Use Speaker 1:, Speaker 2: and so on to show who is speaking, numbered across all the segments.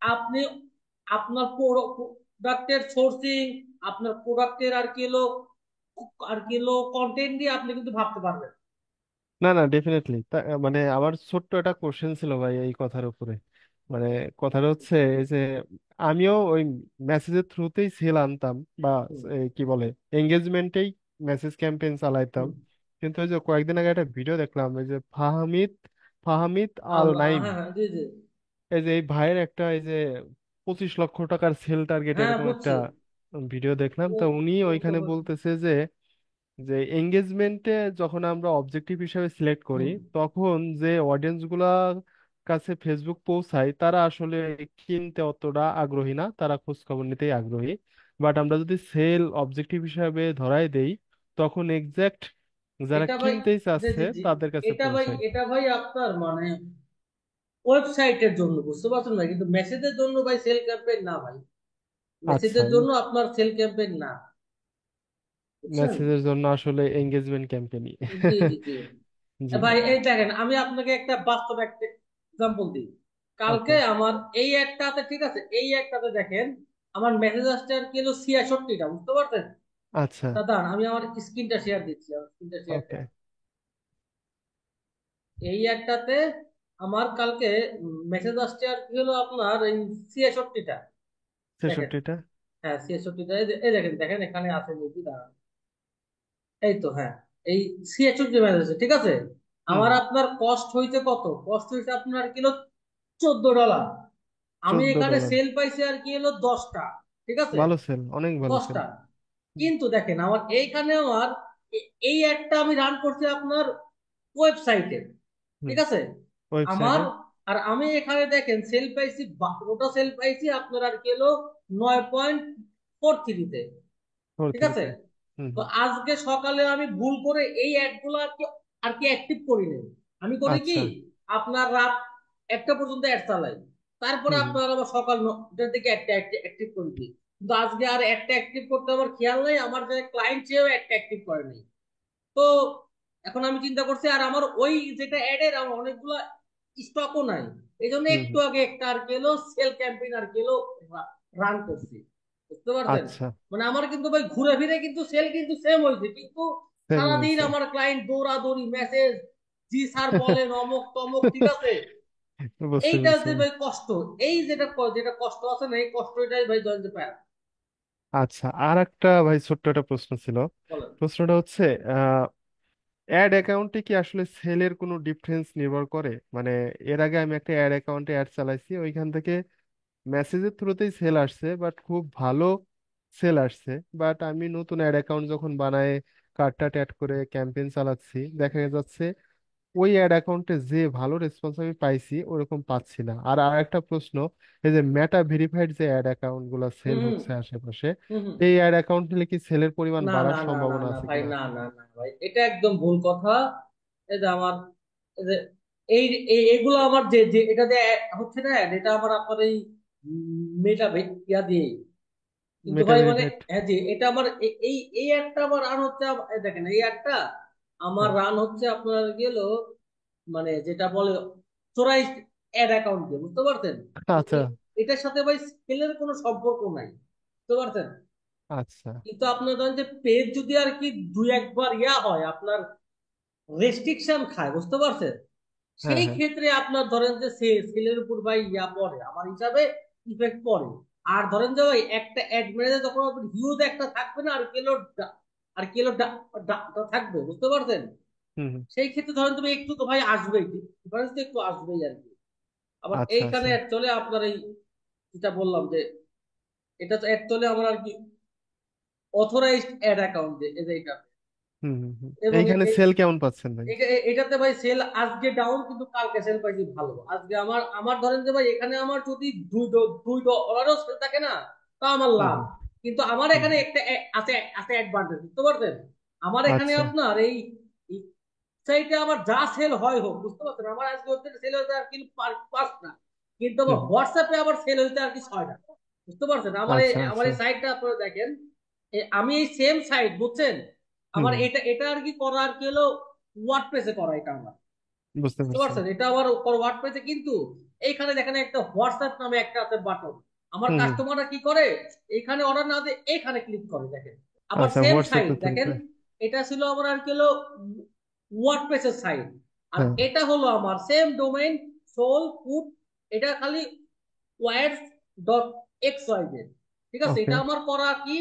Speaker 1: আপনি আপনার প্রোডাক্টের সোর্সিং, আপনার প্রোডাক্টের আর কি হলো কন্টেন্ট দিয়ে আপনি কিন্তু ভাবতে পারবেন।
Speaker 2: না না, ডেফিনেটলি। মানে আমার ছোট্ট একটা কোশ্চেন ছিল ভাই এই কথার উপরে। মানে কথাটা হচ্ছে এই যে আমিও ওই মেসেজের থ্রুতেই সেল আনতাম, বা
Speaker 1: হুম,
Speaker 2: কি বলে, এঙ্গেজমেন্টেই মেসেজ ক্যাম্পেইন চালাইতাম।
Speaker 1: হুম।
Speaker 2: কিন্তু ওই যে কয়েকদিন আগে একটা ভিডিও দেখলাম, এই যে ফাহামিদ ফাহামিদ আল
Speaker 1: আল্লাহ,
Speaker 2: নাইম,
Speaker 1: হ্যাঁ হ্যাঁ, জি জি।
Speaker 2: এই যে এই ভাইয়ের একটা এই যে 25 লক্ষ টাকার সেল টার্গেট
Speaker 1: হ্যাঁ,
Speaker 2: এরকম একটা
Speaker 1: বুঝছি।
Speaker 2: ভিডিও দেখলাম।
Speaker 1: ও
Speaker 2: তো উনি
Speaker 1: ও তো
Speaker 2: ওইখানে বলতেছে যে যে এঙ্গেজমেন্টে যখন আমরা অবজেক্টিভ হিসেবে সিলেক্ট করি,
Speaker 1: হুম।
Speaker 2: তখন যে অডিয়েন্স গুলা কাছে ফেসবুক পৌঁছায় তারা আসলে কিনতে অতটা আগ্রহী না, তারা খোঁজ খবর নিতেই আগ্রহী। বাট আমরা যদি সেল অবজেক্টিভ হিসাবে ধরাই দেই, তখন এক্সাক্ট যারা
Speaker 1: এটা ভাই,
Speaker 2: কিনতেই
Speaker 1: জি
Speaker 2: চাচ্ছে
Speaker 1: জি জি,
Speaker 2: তাদের কাছে পৌঁছায়।
Speaker 1: এটা ভাই আপনার মানে ওয়েবসাইটের জন্য, বুঝতে পারছেন ভাই, কিন্তু মেসেজের জন্য ভাই সেল ক্যাম্পেইন না ভাই।
Speaker 2: আচ্ছা,
Speaker 1: মেসেজের জন্য আপনার সেল ক্যাম্পেইন না, বুঝছেন?
Speaker 2: মেসেজের জন্য আসলে এঙ্গেজমেন্ট ক্যাম্পেইনই।
Speaker 1: জি জি জি।
Speaker 2: জি
Speaker 1: ভাই
Speaker 2: ভাই।
Speaker 1: এই দেখেন, আমি আপনাকে একটা বাস্তব একটা এক্সাম্পল দিই। কালকে
Speaker 2: ওকে।
Speaker 1: আমার এই একটাতে, ঠিক আছে, এই একটাতে দেখেন আমার মেসেজ আসছে আর কি হলো 66টা, বুঝতে পারছেন?
Speaker 2: আচ্ছা।
Speaker 1: দাদা আমি আমার স্ক্রিনটা শেয়ার দিচ্ছি, আমার স্ক্রিনটা শেয়ার
Speaker 2: ওকে।
Speaker 1: দেন। এই একটাতে আমার কালকে মেসেজ আসছে আর কি হলো আপনার এই 66টা। দেখেন,
Speaker 2: 66টা।
Speaker 1: হ্যাঁ 66টা, এই দেখেন দেখেন এখানে আছে নাকি, দাঁড়ান। এই তো, হ্যাঁ, এই 66 মেসেজ আছে, ঠিক আছে।
Speaker 2: হুম
Speaker 1: আমার
Speaker 2: হুম।
Speaker 1: আপনার কস্ট হইছে কত? কস্ট হইছে আপনার কিলো $14। আমি
Speaker 2: 14 ডলার।
Speaker 1: এখানে সেল পাইছি আর কি হলো 10টা, ঠিক আছে,
Speaker 2: ভালো সেল, অনেক ভালো সেল।
Speaker 1: 10টা। কিন্তু দেখেন আমার এইখানে আমার এই একটা আমি রান করছি আপনার ওয়েবসাইটে,
Speaker 2: হুম।
Speaker 1: ঠিক আছে। আমার
Speaker 2: ওয়েবসাইটে।
Speaker 1: আর আমি এখানে দেখেন সেল পাইছি, 12টা সেল পাইছি আপনার আর কি হলো 9.43-তে,
Speaker 2: ফোর
Speaker 1: ঠিক আছে।
Speaker 2: থ্রিতে। হুম
Speaker 1: তো
Speaker 2: হুম।
Speaker 1: আজকে সকালে আমি ভুল করে এই অ্যাড গুলো আর কি অ্যাক্টিভ করি নাই। আমি করি কি,
Speaker 2: আচ্ছা।
Speaker 1: আপনার রাত 1টা পর্যন্ত অ্যাড চালাই, তারপরে
Speaker 2: হুম হুম।
Speaker 1: আপনার আবার সকাল 9টার দিকে একটা অ্যাক্টিভ করে দিই। কিন্তু আজকে আর একটা অ্যাক্টিভ করতে আমার খেয়াল নাই, আমার যে ক্লায়েন্ট সেও একটা অ্যাক্টিভ করে নাই। তো এখন আমি চিন্তা করছি, আর আমার ওই যেটা অ্যাডের আমার অনেকগুলো স্টকও নাই, এই জন্য
Speaker 2: হুম
Speaker 1: একটু
Speaker 2: হুম।
Speaker 1: আগে একটা আর গেলো সেল ক্যাম্পেইন আর গেলো রান করছি, বুঝতে পারছেন?
Speaker 2: আচ্ছা।
Speaker 1: মানে আমার কিন্তু ভাই ঘুরে ফিরে কিন্তু সেল কিন্তু সেম হয়েছে, কিন্তু
Speaker 2: সেম
Speaker 1: সারাদিন
Speaker 2: হয়েছে।
Speaker 1: আমার ক্লায়েন্ট দৌড়াদৌড়ি মেসেজ, জি স্যার বলেন অমক তমক, ঠিক আছে।
Speaker 2: বুঝতে
Speaker 1: এইটা
Speaker 2: পেরেছি।
Speaker 1: যে ভাই কষ্ট, এই যেটা কষ্ট আছে না, এই কষ্টটাই ভাই ধরেন প্যারা।
Speaker 2: আচ্ছা, আর একটা ভাই ছোট্ট একটা প্রশ্ন ছিল।
Speaker 1: বলেন।
Speaker 2: প্রশ্নটা হচ্ছে, অ্যাড অ্যাকাউন্টে কি আসলে সেলের কোনো ডিফারেন্স নির্ভর করে? মানে এর আগে আমি একটা অ্যাড অ্যাকাউন্টে অ্যাড চালাইছি, ওইখান থেকে মেসেজের থ্রুতেই সেল আসছে, বাট খুব ভালো সেল আসছে। বাট আমি নতুন অ্যাড অ্যাকাউন্ট যখন বানায় কার্ডটা অ্যাড করে ক্যাম্পেইন চালাচ্ছি, দেখা যাচ্ছে ওই অ্যাড অ্যাকাউন্টে যে ভালো রেসপন্স আমি পাইছি ওরকম পাচ্ছি না। আর আরেকটা প্রশ্ন, এই যে মেটা ভেরিফাইড যে অ্যাড অ্যাকাউন্ট গুলো সেল
Speaker 1: হুম
Speaker 2: হচ্ছে আশেপাশে,
Speaker 1: হুম হুম।
Speaker 2: এই অ্যাড অ্যাকাউন্ট নিলে কি সেলের পরিমাণ
Speaker 1: না না
Speaker 2: বাড়ার
Speaker 1: না না
Speaker 2: সম্ভাবনা
Speaker 1: না
Speaker 2: আছে
Speaker 1: ভাই,
Speaker 2: কিনা?
Speaker 1: না না না ভাই, এটা একদম ভুল কথা। এই যে আমার, এই যে এই এগুলো আমার যে যে এটা দিয়ে হচ্ছে না, এটা আমার আপনার এই মেটা ইয়া দিয়ে। কিন্তু
Speaker 2: মেটা
Speaker 1: ভাই মানে,
Speaker 2: ভেরিফাইড।
Speaker 1: হ্যাঁ জি, এটা আমার এই একটা আমার রান হচ্ছে এই দেখেন এই একটা আমার
Speaker 2: হ্যাঁ।
Speaker 1: রান হচ্ছে আপনার গেল, মানে যেটা বলে চোরাই অ্যাড অ্যাকাউন্ট দিয়ে, বুঝতে পারছেন? তো
Speaker 2: আচ্ছা
Speaker 1: এটার সাথে ভাই স্কেলের কোনো সম্পর্ক নাই, বুঝতে পারছেন?
Speaker 2: আচ্ছা।
Speaker 1: কিন্তু আপনার ধরেন যে পেজ যদি আর কি দুই একবার ইয়া হয় আপনার, রেস্ট্রিকশন খায়, বুঝতে পারছেন,
Speaker 2: হ্যাঁ
Speaker 1: সেই
Speaker 2: হ্যাঁ।
Speaker 1: ক্ষেত্রে আপনার ধরেন যে সেলের উপর ভাই ইয়া পড়ে আমার হিসাবে, ইফেক্ট পড়ে। আর ধরেন যে ভাই একটা অ্যাড মেরে যখন হিউজ একটা থাকবে না, আর কিলো থাকবে, বুঝতে পারছেন?
Speaker 2: হুম হুম।
Speaker 1: সেই ক্ষেত্রে ধরেন তুমি একটু তো ভাই আসবেই, ডিফারেন্স তো একটু আসবেই আর কি। আবার
Speaker 2: আচ্ছা
Speaker 1: এইখানে
Speaker 2: আচ্ছা।
Speaker 1: অ্যাকচুয়ালি আপনার এই যেটা বললাম যে এটা তো অ্যাকচুয়ালি আমার আর কি অথরাইজড অ্যাড অ্যাকাউন্ট, এই যে এটা।
Speaker 2: হুম হুম হুম।
Speaker 1: এবং
Speaker 2: এইখানে সেল কেমন পাচ্ছেন ভাই?
Speaker 1: এটাতে ভাই সেল আজকে ডাউন, কিন্তু কালকে সেল পাইছি ভালো। আজকে আমার আমার ধরেন যে ভাই এখানে আমার যদি $2 সেল থাকে না, তা আমার
Speaker 2: হুম
Speaker 1: লাভ।
Speaker 2: হুম
Speaker 1: কিন্তু আমার
Speaker 2: হুম।
Speaker 1: এখানে একটা আছে আছে অ্যাডভান্টেজ, বুঝতে পারছেন? আমার এখানে
Speaker 2: আচ্ছা।
Speaker 1: আপনার এই সাইটে আমার যা সেল হয় হোক, বুঝতে পারছেন, আমার আজকে হচ্ছে সেল হয়েছে আর কি 5টা, কিন্তু
Speaker 2: হুম
Speaker 1: আমার
Speaker 2: হুম।
Speaker 1: হোয়াটসঅ্যাপে আবার সেল হয়েছে আর কি 6টা, বুঝতে পারছেন?
Speaker 2: আচ্ছা
Speaker 1: আমার
Speaker 2: আচ্ছা।
Speaker 1: এই সাইটটা আপনারা দেখেন, আমি এই সেম সাইট, বুঝছেন,
Speaker 2: হুম
Speaker 1: আমার
Speaker 2: হুম।
Speaker 1: এটা আর কি করা আর কি হলো ওয়ার্ডপ্রেসে করা এটা আমার,
Speaker 2: বুঝতে
Speaker 1: বুঝতে
Speaker 2: পারছি।
Speaker 1: পারছেন, এটা আমার ওয়ার্ডপ্রেসে, কিন্তু এইখানে দেখেন একটা হোয়াটসঅ্যাপ নামে একটা আছে বাটন। আমার
Speaker 2: হুম হুম।
Speaker 1: কাস্টমাররা কি করে, এইখানে অর্ডার না দিয়ে এইখানে ক্লিক করে দেখেন। আবার
Speaker 2: আচ্ছা,
Speaker 1: সেম সাইট
Speaker 2: হোয়াটসঅ্যাপে
Speaker 1: দেখেন,
Speaker 2: তুলবে।
Speaker 1: এটা ছিল আমার আর কি হলো ওয়ার্ডপ্রেসের সাইট, আর
Speaker 2: হ্যাঁ।
Speaker 1: এটা হলো আমার সেম ডোমেইন সোল ফুড, এটা খালি words dot X Y Z. ঠিক আছে,
Speaker 2: ওকে।
Speaker 1: এটা আমার করা কি,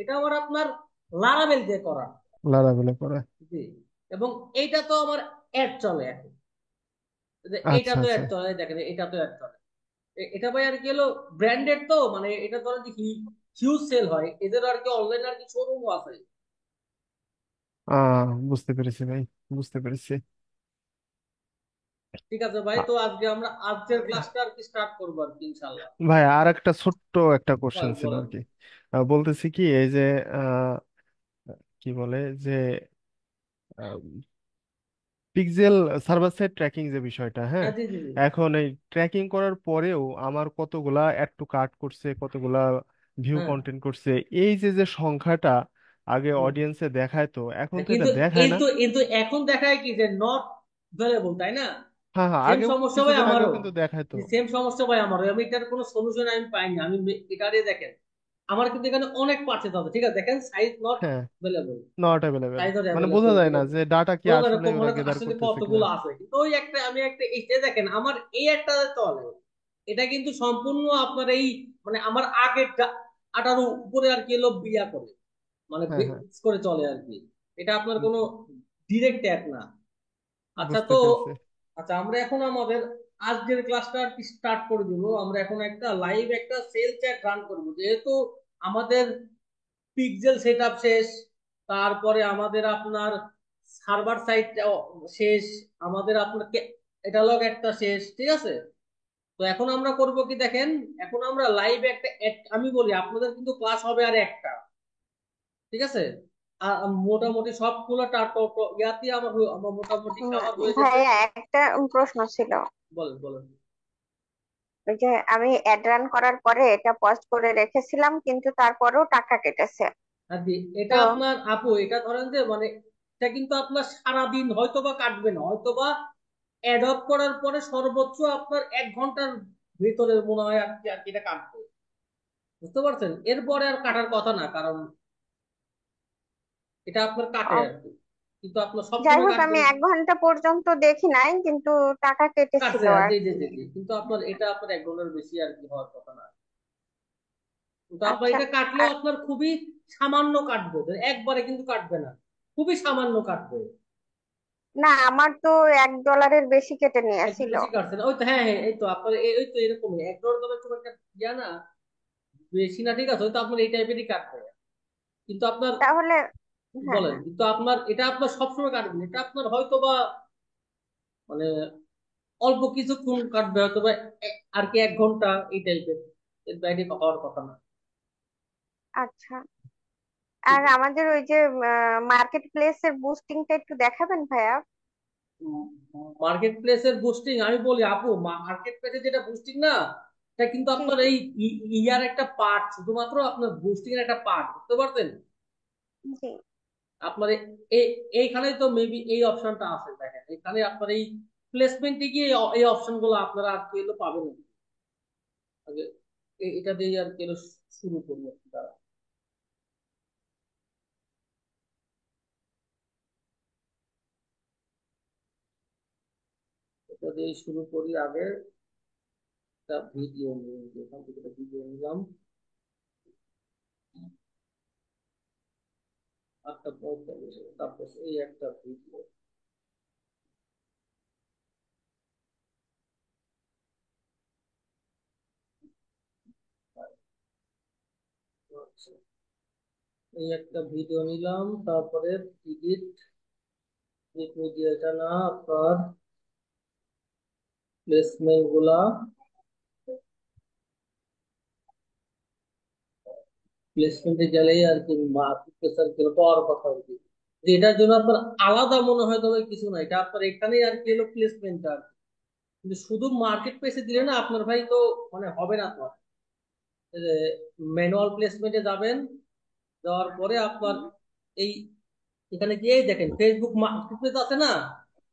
Speaker 1: এটা আমার আপনার লারাবেল দিয়ে করা।
Speaker 2: লারাবেলে করে।
Speaker 1: জি। এবং এইটা তো আমার অ্যাড চলে এখন, এইটা
Speaker 2: আচ্ছা
Speaker 1: তো
Speaker 2: আচ্ছা।
Speaker 1: অ্যাড চলে দেখেন, এটা তো অ্যাড চলে। এটা ভাই আর কি হলো ব্র্যান্ডেড তো, মানে এটা ধরেন যে হিউজ সেল হয়, এদের আর কি অনলাইন আর কি শোরুমও আছে।
Speaker 2: বুঝতে পেরেছি ভাই, বুঝতে পেরেছি।
Speaker 1: ঠিক আছে ভাই,
Speaker 2: আ,
Speaker 1: তো আজকে আমরা আজকের ক্লাসটা আর কি স্টার্ট করবো আর কি ইনশাল্লাহ।
Speaker 2: ভাই আর একটা ছোট্ট একটা কোশ্চেন
Speaker 1: বলেন
Speaker 2: ছিল
Speaker 1: বলেন।
Speaker 2: আর কি। বলতেছি কি, এই যে আহ, কি বলে যে পিক্সেল সার্ভার সাইড ট্র্যাকিং যে বিষয়টা, হ্যাঁ,
Speaker 1: হ্যাঁ জি জি জি।
Speaker 2: এখন এই ট্র্যাকিং করার পরেও আমার কতগুলা অ্যাড টু কার্ট করছে, কতগুলা ভিউ
Speaker 1: হ্যাঁ।
Speaker 2: কন্টেন্ট করছে, এই যে যে সংখ্যাটা আগে
Speaker 1: হুম।
Speaker 2: অডিয়েন্সে দেখায়, তো এখন
Speaker 1: হ্যাঁ,
Speaker 2: তো এটা
Speaker 1: কিন্তু
Speaker 2: দেখায় না।
Speaker 1: কিন্তু এখন দেখায় কি যে নট ভেলেবল, তাই না?
Speaker 2: হ্যাঁ হ্যাঁ,
Speaker 1: সেম
Speaker 2: আগেও
Speaker 1: সমস্যা ভাই
Speaker 2: কিছুদিন আগেও
Speaker 1: আমারও।
Speaker 2: কিন্তু দেখায় তো।
Speaker 1: সেম সমস্যা ভাই আমারও, আমি এটার কোনো সলিউশন আমি পাইনি। আমি এটারে দেখেন, আমার কিন্তু এখানে অনেক পার্সেন্ট আছে, ঠিক আছে, দেখেন সাইজ নট
Speaker 2: হ্যাঁ,
Speaker 1: available,
Speaker 2: not available.
Speaker 1: Size not
Speaker 2: মানে বোঝা
Speaker 1: অ্যাভেলেবল,
Speaker 2: যায়
Speaker 1: ঠিক
Speaker 2: না
Speaker 1: আছে।
Speaker 2: যে ডাটা কি
Speaker 1: বোঝা যায় না
Speaker 2: আসলে ওরা
Speaker 1: মানে
Speaker 2: গেদার
Speaker 1: আসলে
Speaker 2: করতেছে কিনা।
Speaker 1: কতগুলো আছে, কিন্তু ওই একটা আমি একটা এইটা দেখেন আমার এই একটা চলে, এটা কিন্তু সম্পূর্ণ আপনার এই মানে আমার আগের আটার উপরে আর কি এলো বিয়া করে, মানে
Speaker 2: হ্যাঁ হ্যাঁ,
Speaker 1: বেস করে চলে আর কি। এটা আপনার কোনো ডিরেক্ট অ্যাড না। আচ্ছা
Speaker 2: বুঝতে
Speaker 1: তো,
Speaker 2: পেরেছি।
Speaker 1: আচ্ছা আমরা এখন আমাদের আজকের ক্লাসটা আর কি স্টার্ট করে দিব। আমরা এখন একটা লাইভ একটা সেল চ্যাট রান করব, যেহেতু আমাদের পিক্সেল সেটআপ শেষ, তারপরে আমাদের আপনার সার্ভার সাইড শেষ, আমাদের আপনার ক্যাটালগ একটা শেষ, ঠিক আছে। তো এখন আমরা করব কি দেখেন, এখন আমরা লাইভ একটা আমি বলি আপনাদের কিন্তু ক্লাস হবে আর একটা, ঠিক আছে। আর মোটামুটি সবগুলো ইয়াতে আমার আমার মোটামুটি কাভার হয়ে গেছে।
Speaker 3: ভাইয়া একটা প্রশ্ন ছিল।
Speaker 1: বলেন বলেন।
Speaker 3: ওই যে আমি অ্যাড রান করার পরে এটা পজ করে রেখেছিলাম, কিন্তু তারপরেও টাকা কেটেছে।
Speaker 1: আর এটা
Speaker 3: তো
Speaker 1: আপনার আপু, এটা ধরেন যে মানে এটা কিন্তু আপনার সারাদিন হয়তো বা কাটবে না, হয়তো বা অ্যাডপ্ট করার পরে সর্বোচ্চ আপনার 1 ঘন্টার ভিতরে মনে হয় আর কি এটা কাটবে, বুঝতে পারছেন, এরপরে আর কাটার কথা না, কারণ এটা আপনার কাটে
Speaker 3: আহ,
Speaker 1: আর কি, কিন্তু আপনার
Speaker 3: যাই
Speaker 1: সবসময়
Speaker 3: হোক,
Speaker 1: কাটবে
Speaker 3: আমি
Speaker 1: না।
Speaker 3: 1 ঘন্টা পর্যন্ত দেখি নাই, কিন্তু টাকা কেটেছিল
Speaker 1: কাটছে,
Speaker 3: আর
Speaker 1: জি জি
Speaker 3: কি।
Speaker 1: জি জি, কিন্তু আপনার এটা আপনার 1 ঘন্টার বেশি আর কি হওয়ার কথা না, কিন্তু আপনার
Speaker 3: আচ্ছা।
Speaker 1: এটা কাটলেও
Speaker 3: আর
Speaker 1: আপনার খুবই সামান্য কাটবে, একবারে কিন্তু কাটবে না, খুবই সামান্য কাটবে।
Speaker 3: না, আমার তো $1 বেশি কেটে
Speaker 1: একটু
Speaker 3: নিয়েছিল।
Speaker 1: বেশি কাটছে না, ওই তো, হ্যাঁ হ্যাঁ, এই তো আপনার ওই তো এরকমই $1 খুব একটা ইয়া না, বেশি না, ঠিক আছে, হয়তো আপনার এই টাইপেরই কাটবে, কিন্তু আপনার
Speaker 3: তাহলে হ্যাঁ
Speaker 1: বলেন,
Speaker 3: হ্যাঁ।
Speaker 1: কিন্তু আপনার এটা আপনার সবসময় কাটবে না, এটা আপনার হয়তো বা মানে অল্প কিছুক্ষণ কাটবে হয়তো বা আর কি 1 ঘন্টা এই টাইপের, এর বাইরে হওয়ার কথা না।
Speaker 3: আচ্ছা। আর আমাদের ওই যে মার্কেট প্লেসের বুস্টিংটা একটু দেখাবেন ভাইয়া।
Speaker 1: মার্কেট প্লেসের বুস্টিং আমি বলি আপু, মার্কেট প্লেসে যেটা বুস্টিং না, এটা কিন্তু
Speaker 3: জি
Speaker 1: আপনার
Speaker 3: জি
Speaker 1: এই ইয়ার একটা পার্ট, শুধুমাত্র আপনার বুস্টিং এর একটা পার্ট, বুঝতে পারছেন।
Speaker 3: জি।
Speaker 1: আপনার এইখানে তো মেবি এই অপশনটা আছে, দেখেন এখানে আপনার এই প্লেসমেন্টে গিয়ে এই অপশন গুলো আপনারা আর কি হলো পাবেন আগে। এটা দিয়ে আর কি হলো শুরু করি আর কি তারা, এটা দিয়ে শুরু করি আগে। একটা ভিডিও নিয়ে এখান থেকে একটা ভিডিও নিলাম, একটা তারপর এই একটা ভিডিও, এই একটা ভিডিও নিলাম, তারপরে এডিট, মিডিয়াটা না আপনার প্লেসমেন্ট গুলা, প্লেসমেন্টে গেলেই আর কি মার্কেট প্লেস আর কি পাওয়ার কথা আর কি, যে এটার জন্য আপনার আলাদা মনে হয় তবে কিছু না, এটা আপনার এখানেই আর কি হলো প্লেসমেন্ট আর কি। কিন্তু শুধু মার্কেট প্লেসে দিলে না আপনার ভাই তো মানে হবে না তো, ম্যানুয়াল প্লেসমেন্টে যাবেন, যাওয়ার পরে আপনার এই এখানে গিয়ে দেখেন ফেসবুক মার্কেট প্লেস আছে না,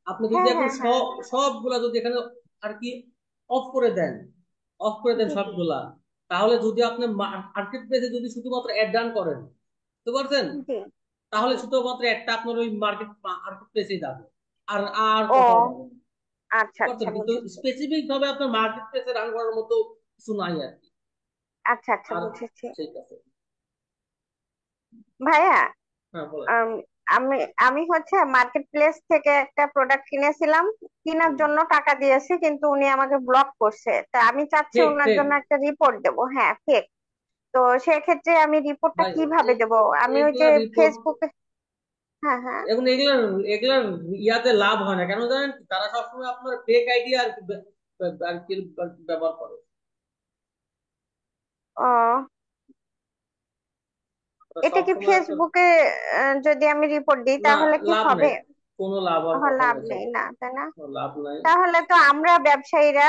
Speaker 1: আপনি যদি
Speaker 3: হ্যাঁ
Speaker 1: এখন
Speaker 3: হ্যাঁ হ্যাঁ।
Speaker 1: সবগুলা যদি এখানে আর কি অফ করে দেন, অফ করে দেন
Speaker 3: জি জি
Speaker 1: সবগুলা। তাহলে যদি আপনি মার্কেট প্লেসে যদি শুধুমাত্র অ্যাড রান করেন, বুঝতে পারছেন,
Speaker 3: জি
Speaker 1: তাহলে
Speaker 3: জি।
Speaker 1: শুধুমাত্র একটা আপনার ওই মার্কেট প্লেসে যাবে, আর আর কোথাও
Speaker 3: ও
Speaker 1: যাবে না,
Speaker 3: আচ্ছা
Speaker 1: বুঝতে
Speaker 3: আচ্ছা
Speaker 1: পারছেন। কিন্তু
Speaker 3: বুঝেছি।
Speaker 1: স্পেসিফিক ভাবে আপনার মার্কেট প্লেসে রান করার মতো কিছু নাই আর কি।
Speaker 3: আচ্ছা আচ্ছা
Speaker 1: আর
Speaker 3: বুঝেছি।
Speaker 1: ঠিক আছে।
Speaker 3: ভাইয়া,
Speaker 1: হ্যাঁ বলেন।
Speaker 3: আম, আমি আমি হচ্ছে মার্কেট প্লেস থেকে একটা প্রোডাক্ট কিনেছিলাম, কেনার
Speaker 1: হুম।
Speaker 3: জন্য টাকা দিয়েছি, কিন্তু উনি আমাকে ব্লক করছে। তা আমি চাচ্ছি
Speaker 1: ফেক
Speaker 3: ওনার
Speaker 1: ফেক
Speaker 3: জন্য একটা রিপোর্ট দেবো। হ্যাঁ, ফেক। তো সেক্ষেত্রে আমি রিপোর্টটা
Speaker 1: ভাই,
Speaker 3: কিভাবে দেব? আমি ওই যে
Speaker 1: এগুলা রিপোর্ট,
Speaker 3: ফেসবুকে। হ্যাঁ হ্যাঁ।
Speaker 1: এখন এগুলার এগুলার ইয়াতে লাভ হয় না কেন জানেন? তারা সবসময় আপনার ফেক আইডিয়া আর কি আর কি ব্যবহার করে।
Speaker 3: ও,
Speaker 1: তারা
Speaker 3: এটা কি
Speaker 1: সবসময় একটা,
Speaker 3: ফেসবুকে যদি আমি রিপোর্ট দিই
Speaker 1: না,
Speaker 3: তাহলে কি
Speaker 1: লাভ
Speaker 3: হবে?
Speaker 1: নেই, কোনো লাভ আর কথা
Speaker 3: লাভ
Speaker 1: নেই
Speaker 3: নেই
Speaker 1: সেটা,
Speaker 3: না, তাই না?
Speaker 1: কোনো লাভ নাই।
Speaker 3: তাহলে তো আমরা ব্যবসায়ীরা,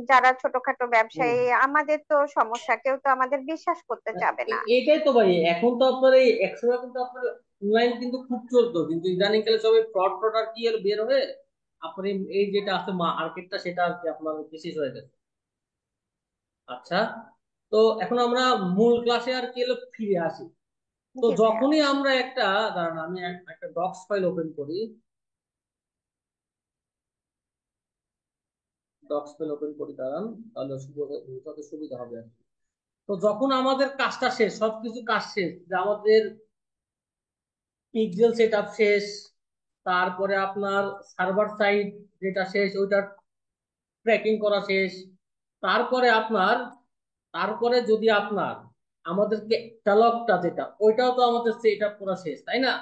Speaker 3: যারা ছোটখাটো
Speaker 1: হুম।
Speaker 3: ব্যবসায়ী, আমাদের তো সমস্যা, কেউ তো আমাদের বিশ্বাস করতে চাবে না।
Speaker 1: এইটাই তো ভাই, এখন তো আপনার এই একসময় কিন্তু আপনার অনলাইন কিন্তু খুব চলতো, কিন্তু ইদানিং কালে সবাই ফ্রড ফ্রড আর কি এর বের হয়ে আপনার এই যেটা আছে মার্কেটটা, সেটা আর কি আপনার বিশেষ হয়ে গেছে। আচ্ছা, তো এখন আমরা মূল ক্লাসে আর কি ফিরে আসি। তো
Speaker 3: জি ভাইয়া।
Speaker 1: যখনই আমরা একটা, দাঁড়ান আমি একটা ডক্স ফাইল ওপেন করি, ডক্স ফাইল ওপেন করি, দাঁড়ান, তাহলে বুঝতে সুবিধা হবে আর কি। তো যখন আমাদের কাজটা শেষ, সবকিছু কাজ শেষ, যে আমাদের পিক্সেল সেট আপ শেষ, তারপরে আপনার সার্ভার সাইড যেটা শেষ ওইটা ট্র্যাকিং করা শেষ, তারপরে আপনার, তারপরে যদি আপনার আমাদের ক্যাটালগটা যেটা ওইটাও তো আমাদের সেট আপ করা শেষ, তাই না?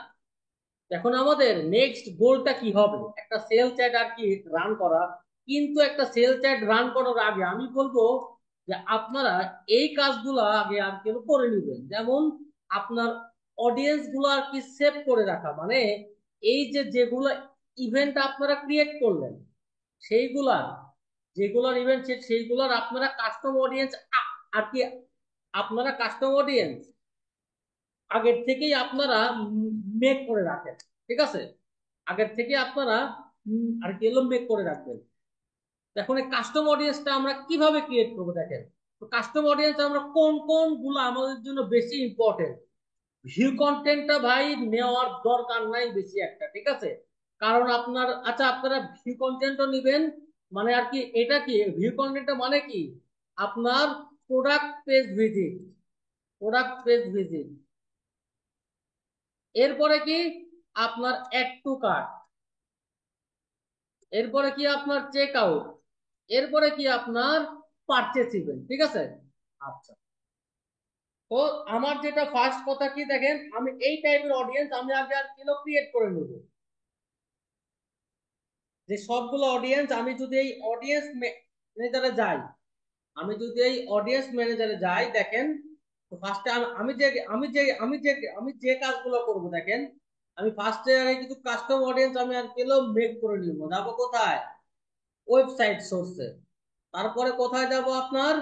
Speaker 1: এখন আমাদের নেক্সট গোলটা কি হবে? একটা সেল চ্যাট আর কি রান করা। কিন্তু একটা সেল চ্যাট রান করার আগে আমি বলবো যে আপনারা এই কাজগুলো আগে আর কি করে নেবেন। যেমন আপনার অডিয়েন্স গুলো আর কি সেভ করে রাখা, মানে এই যে যেগুলো ইভেন্ট আপনারা ক্রিয়েট করলেন, সেইগুলা, যেগুলোর ইভেন্ট সেইগুলোর আপনারা কাস্টম অডিয়েন্স আর কি, আপনারা কাস্টম অডিয়েন্স আগের থেকেই আপনারা মেক করে রাখেন, ঠিক আছে? আগের থেকে আপনারা আর কি মেক করে রাখবেন। এখন এই কাস্টম অডিয়েন্সটা আমরা কিভাবে ক্রিয়েট করবো দেখেন। তো কাস্টম অডিয়েন্স আমরা কোন কোন গুলো আমাদের জন্য বেশি ইম্পর্টেন্ট, ভিউ কন্টেন্টটা ভাই নেওয়ার দরকার নাই বেশি একটা, ঠিক আছে? কারণ আপনার, আচ্ছা আপনারা ভিউ কন্টেন্টও নিবেন, মানে আর কি এটা কি ভিউ কন্টেন্টটা মানে কি, আপনার product page visit, product page visit, এরপরে কি আপনার অ্যাড টু কার্ট, এরপরে কি আপনার চেক আউট, এরপরে কি আপনার পারচেস ইভেন্ট, ঠিক আছে? আচ্ছা, তো আমার যেটা ফার্স্ট কথা কি দেখেন, আমি এই টাইপের অডিয়েন্স আমি আগে আর কিলো ক্রিয়েট করে নেব। যে সবগুলো অডিয়েন্স, আমি যদি এই অডিয়েন্স ম্যানেজারে যাই, আমি যদি এই অডিয়েন্স ম্যানেজারে যাই দেখেন, তো ফার্স্টে আমি যে কাজগুলো করব দেখেন, আমি ফার্স্টে কিছু কাস্টম অডিয়েন্স আমি আর কিলো মেক করে নিব, যাবো কোথায়? ওয়েবসাইট সোর্সে। তারপরে কোথায় যাব আপনার,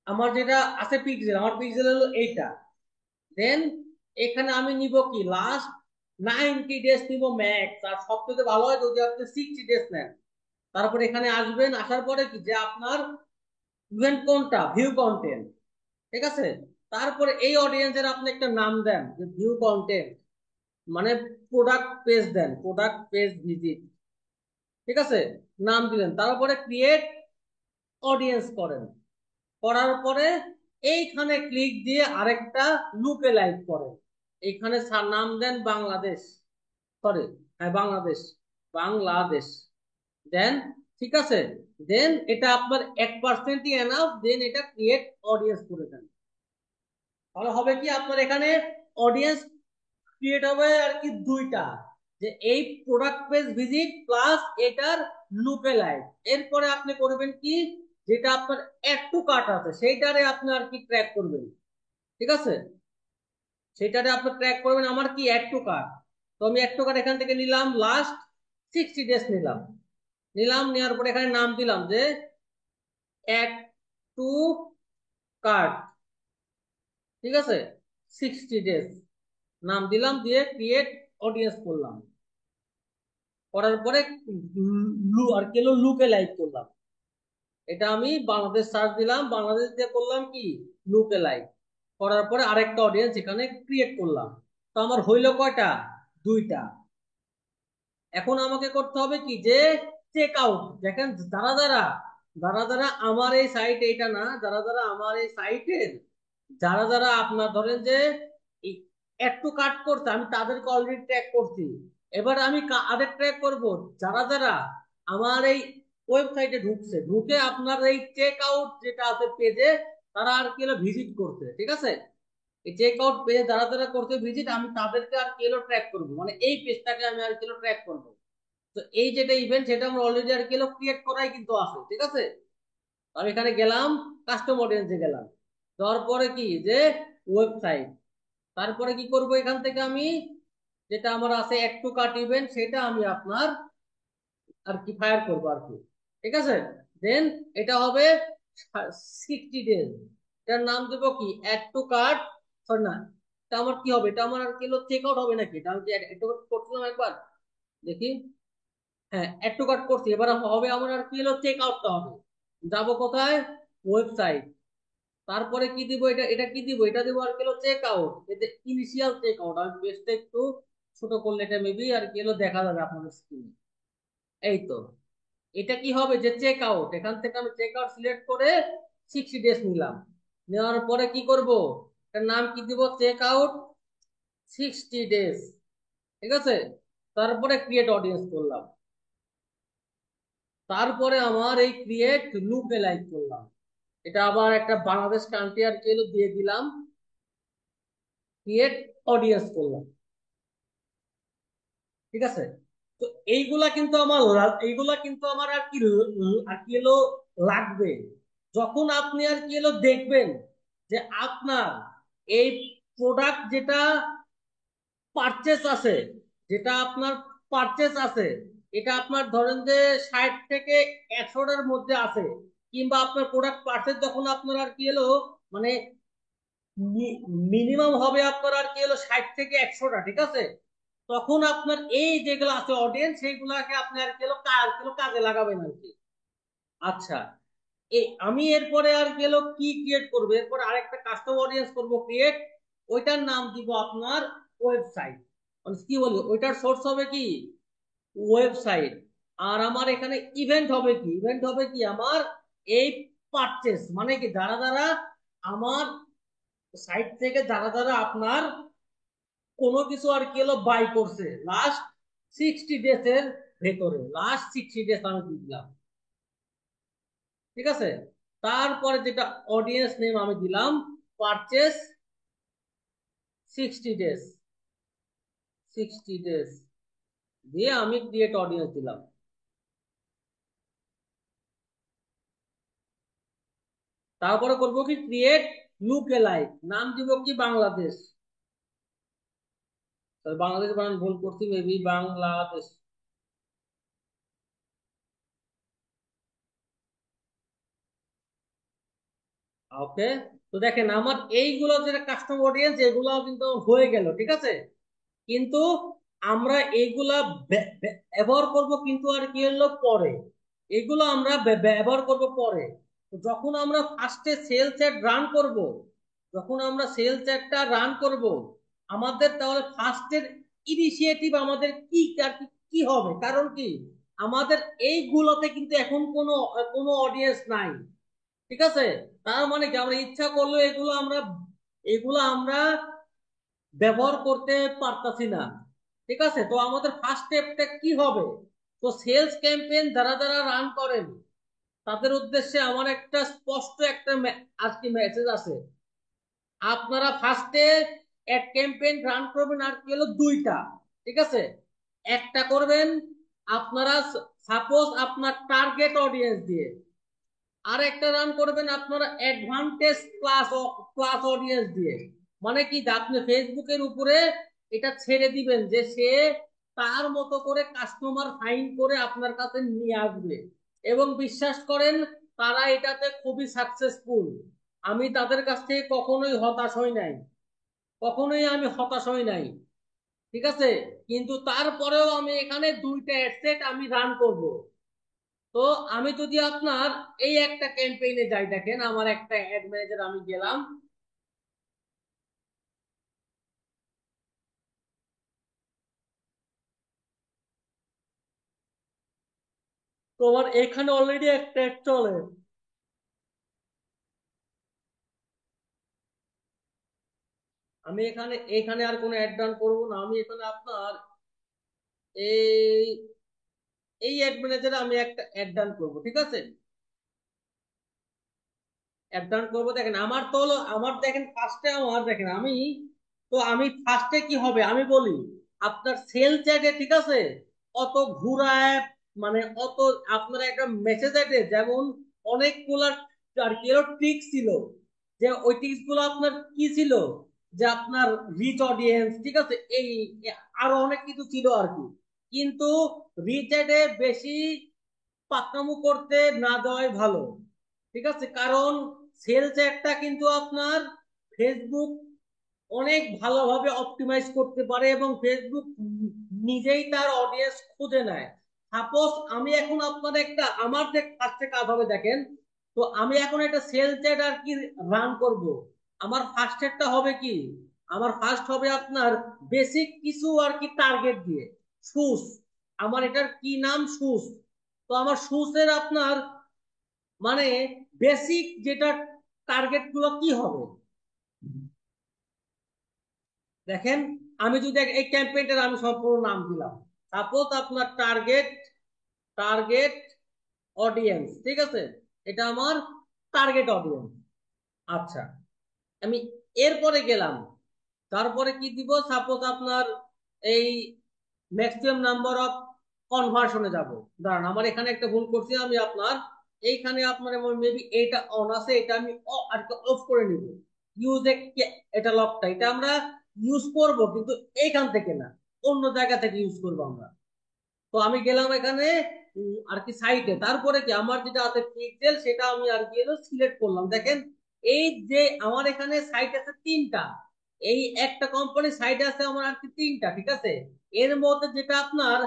Speaker 1: আমার যেটা আছে পিক্সেল, আমার পিক্সেল হলো এইটা। দেন এখানে আমি নিব কি লাস্ট 90 ডেজ নিব ম্যাক্স, আর সবথেকে ভালো হয় যদি আপনি 60 ডেজ নেন। তারপর এখানে আসবেন, আসার পরে কি যে আপনার ইভেন্ট কোনটা, ভিউ কন্টেন্ট, ঠিক আছে? তারপরে এই অডিয়েন্সের আপনি একটা নাম দেন যে ভিউ কন্টেন্ট, মানে প্রোডাক্ট পেজ দেন, প্রোডাক্ট পেজ ভিজিট, ঠিক আছে? নাম দিলেন, তারপরে ক্রিয়েট অডিয়েন্স করেন, করার পরে এইখানে ক্লিক দিয়ে আরেকটা লুকে লাইক করেন, এইখানে নাম দেন বাংলাদেশ, সরি, হ্যাঁ বাংলাদেশ, বাংলাদেশ দেন, ঠিক আছে? দেন এটা আপনার 1%ই এনাফ, দেন এটা ক্রিয়েট অডিয়েন্স করে দেন। তাহলে হবে কি আপনার এখানে অডিয়েন্স ক্রিয়েট হবে আর কি দুইটা, যে এই প্রোডাক্ট পেজ ভিজিট প্লাস এটার লুকে লাইক। এরপরে আপনি করবেন কি, যেটা আপনার অ্যাড টু কার্ট আছে সেইটারে আপনি আর কি ট্র্যাক করবেন, ঠিক আছে? সেটারে আপনি ট্র্যাক করবেন আমার কি অ্যাড টু কার্ট। তো আমি অ্যাড টু কার্ট এখান থেকে নিলাম, লাস্ট 60 ডেজ নিলাম, নেওয়ার পরে এখানে নাম দিলাম যে অ্যাড টু কার্ট, ঠিক আছে? 60 ডেজ নাম দিলাম, দিয়ে ক্রিয়েট অডিয়েন্স করলাম, করার পরে আর কি লুকে লাইক করলাম, এটা আমি বাংলাদেশ সার্চ দিলাম, বাংলাদেশ দিয়ে করলাম কি লুক এলাইক, করার পরে আরেকটা অডিয়েন্স এখানে ক্রিয়েট করলাম। তো আমার হইলো কয়টা, দুইটা। এখন আমাকে করতে হবে কি যে চেক আউট। দেখেন যারা যারা যারা যারা আমার এই সাইট, এইটা না, যারা যারা আমার এই সাইটের যারা যারা আপনার ধরেন যে একটু কাট করছে, আমি তাদেরকে অলরেডি ট্র্যাক করছি। এবার আমি কাদের ট্র্যাক করব, যারা যারা আমার এই ওয়েবসাইটে ঢুকছে, ঢুকে আপনার এই চেক আউট যেটা আছে পেজে, তারা আর কি ভিজিট করছে, ঠিক আছে। এই চেক আউট পেজে যারা যারা করছে ভিজিট, আমি তাদেরকে আর কি ট্র্যাক করবো, মানে এই পেজটাকে আমি আর কি ট্র্যাক করবো। তো এই যেটা ইভেন্ট, সেটা আমরা অলরেডি আর কি ক্রিয়েট করাই কিন্তু আছে, ঠিক আছে। আমি এখানে গেলাম, কাস্টম অডিয়েন্সে গেলাম, যাওয়ার পরে কি যে ওয়েবসাইট, তারপরে কি করব এখান থেকে আমি যেটা আমার আছে অ্যাড টু কার্ট ইভেন্ট, সেটা আমি আপনার আর কি ফায়ার করবো আর কি, ঠিক আছে। দেন এটা হবে 60 ডেজ। এটার নাম দেবো কি অ্যাড টু কার্ট, সরি না, এটা আমার কি হবে, এটা আমার আর কি চেক আউট হবে নাকি, এটা আমি অ্যাড টু কার্ট করছিলাম একবার, দেখি। হ্যাঁ, অ্যাড টু কার্ট করছি, এবার হবে আমার আর কি চেক আউটটা হবে। যাবো কোথায়, ওয়েবসাইট, তারপরে কি দিব, এটা এটা কি দিব, এটা দিব আর কি চেক আউট, এতে ইনিশিয়াল চেক আউট। আমি পেজটা একটু ছোট করলে এটা মেবি আর কি দেখা যাবে আপনাদের স্ক্রিনে। এই তো, এটা কি হবে যে চেক আউট, এখান থেকে আমি চেক আউট সিলেক্ট করে 60 ডেজ নিলাম। নেওয়ার পরে কি করব, এটার নাম কি দিব, চেক আউট 60 ডেজ, ঠিক আছে। তারপরে ক্রিয়েট অডিয়েন্স করলাম, তারপরে আমার এই ক্রিয়েট লুক এলাইক করলাম, এটা আবার একটা বাংলাদেশ কান্ট্রি আর কি দিয়ে দিলাম, ক্রিয়েট অডিয়েন্স করলাম, ঠিক আছে। তো এইগুলা কিন্তু আমার এইগুলা কিন্তু আমার আর কি আর কি লাগবে যখন আপনি আর কি দেখবেন যে আপনার এই প্রোডাক্ট যেটা পারচেস আছে, যেটা আপনার পারচেস আছে, এটা আপনার ধরেন যে 60 থেকে 100টার মধ্যে আছে, কিংবা আপনার প্রোডাক্ট পারচেস যখন আপনার আর কি মানে মিনিমাম হবে আপনার আর কি 60 থেকে 100টা, ঠিক আছে। তখন আপনার এই যেগুলো আছে অডিয়েন্স, সেইগুলাকে আপনি আর কি কাজে লাগাবেন আর কি। আচ্ছা, আমি এরপরে আর গেল কি ক্রিয়েট করবো, এরপরে আরেকটা কাস্টম অডিয়েন্স করব ক্রিয়েট, ওইটার নাম দিব আপনার ওয়েবসাইট। কি বলি, ওইটার সোর্স হবে কি ওয়েবসাইট। আর আমার এখানে ইভেন্ট হবে কি, ইভেন্ট হবে কি আমার এই পারচেস, মানে কি যারা যারা আমার সাইট থেকে যারা যারা আপনার কোনো কিছু আর কি বাই করছে লাস্ট 60 ডেজ এর ভেতরে, লাস্ট 60 ডেজ আমি দিলাম, ঠিক আছে। তারপরে যেটা অডিয়েন্স নেম আমি দিলাম পারচেস 60 ডেজ, 60 ডেজ দিয়ে আমি ক্রিয়েট অডিয়েন্স দিলাম। তারপরে করব কি ক্রিয়েট লুক এলাইক, নাম দিব কি বাংলাদেশ, বাংলাদেশ বানান ভুল করছি মেবি, বাংলাদেশ। ওকে, তো দেখেন আমার এইগুলো যেটা কাস্টম অডিয়েন্স, এগুলো কিন্তু হয়ে গেল, ঠিক আছে। কিন্তু আমরা এইগুলা ব্যবহার করব কিন্তু আর কি হলো পরে, এগুলো আমরা ব্যবহার করব পরে। তো যখন আমরা ফার্স্টে সেল চ্যাট রান করব, যখন আমরা সেল চ্যাটটা রান করব, আমাদের তাহলে ফার্স্টের ইনিশিয়েটিভ আমাদের কি আর কি কি হবে, কারণ কি আমাদের এইগুলোতে কিন্তু এখন কোনো কোনো অডিয়েন্স নাই, ঠিক আছে। তার মানে কি আমরা ইচ্ছা করলে এগুলো আমরা ব্যবহার করতে পারতাছি না, ঠিক আছে। তো আমাদের ফার্স্ট স্টেপটা কি হবে, তো সেলস ক্যাম্পেইন যারা যারা রান করেন তাদের উদ্দেশ্যে আমার একটা স্পষ্ট একটা আজকে মেসেজ আছে। আপনারা ফার্স্টে এক ক্যাম্পেইন রান করবেন আর কি দুইটা, ঠিক আছে। একটা করবেন আপনারা সাপোজ আপনার টার্গেট অডিয়েন্স দিয়ে, আর একটা রান করবেন আপনারা অ্যাডভান্টেজ ক্লাস ক্লাস অডিয়েন্স দিয়ে। মানে কি আপনি ফেসবুকের উপরে এটা ছেড়ে দিবেন যে সে তার মতো করে কাস্টমার ফাইন্ড করে আপনার কাছে নিয়ে আসবে, এবং বিশ্বাস করেন তারা এটাতে খুবই সাকসেসফুল। আমি তাদের কাছ থেকে কখনোই হতাশ হই নাই, কখনোই আমি হতাশ হই নাই, ঠিক আছে। কিন্তু তারপরেও আমি এখানে দুইটা অ্যাডসেট আমি রান করব, তো আমি যদি আপনার এই একটা ক্যাম্পেইনে যাই, দেখেন আমার একটা অ্যাড ম্যানেজার আমি গেলাম। তো আমার এখানে অলরেডি একটা অ্যাড চলে। আমি এখানে এখানে আর কোনো অ্যাড রান করবো না। আমি এখানে আপনার এই এই অ্যাড ম্যানেজারে আমি একটা অ্যাড রান করবো, ঠিক আছে? অ্যাড রান করবো। দেখেন আমার তো হলো, আমার দেখেন ফার্স্টে আমার দেখেন আমি ফার্স্টে কি হবে আমি বলি। আপনার সেল চ্যাটে, ঠিক আছে, অত ঘুরায়, মানে অত আপনার একটা মেসেজ অ্যাডে যেমন অনেকগুলা আর কি ট্রিক ছিল, যে ওই ট্রিক্স গুলো আপনার কি ছিল, যে আপনার রিচ অডিয়েন্স, ঠিক আছে, এই আরো অনেক কিছু ছিল আর কি। কিন্তু রিচ অ্যাডে বেশি পাকনামো করতে না দেওয়াই ভালো, ঠিক আছে? কারণ সেল চ্যাটটা কিন্তু আপনার ফেসবুক অনেক ভালোভাবে অপটিমাইজ করতে পারে এবং ফেসবুক নিজেই তার অডিয়েন্স খুঁজে নেয়। সাপোজ আমি এখন আপনার একটা আমার যে ফার্স্টে কাজ হবে দেখেন, তো আমি এখন একটা সেল চ্যাট আর কি রান করব। আমার ফার্স্টেরটা হবে কি, আমার ফার্স্ট হবে আপনার বেসিক কিছু আর কি টার্গেট দিয়ে শুজ। আমার এটার কি নাম, শুজ। তো আমার শুজের আপনার মানে বেসিক যেটা টার্গেট গুলো কি হবে দেখেন। আমি যদি এই ক্যাম্পেইনটার আমি সম্পূর্ণ নাম দিলাম, সাপোজ আপনার টার্গেট টার্গেট অডিয়েন্স, ঠিক আছে, এটা আমার টার্গেট অডিয়েন্স। আচ্ছা, আমি এরপরে গেলাম, তারপরে কি দিব, সাপোজ আপনার এই ম্যাক্সিমাম নাম্বার অফ কনভার্সনে যাব। দাঁড়ান, আমার এখানে একটা ভুল করছি। আমি আপনার এইখানে আপনার মেবি এটা অন আছে, এটা আমি আর কি অফ করে নিব। ইউজ এটা লকটা এটা আমরা ইউজ করব, কিন্তু এইখান থেকে না, অন্য জায়গা থেকে ইউজ করব আমরা। তো আমি গেলাম এখানে আর কি সাইটে, তারপরে কি আমার যেটা আছে পিক্সেল সেটা আমি আর কি সিলেক্ট করলাম। দেখেন এই যে আমার এখানে সাইট আছে তিনটা, এই একটা কোম্পানি সাইট আছে আমার আর কি তিনটা, ঠিক আছে? এর মধ্যে যেটা আপনার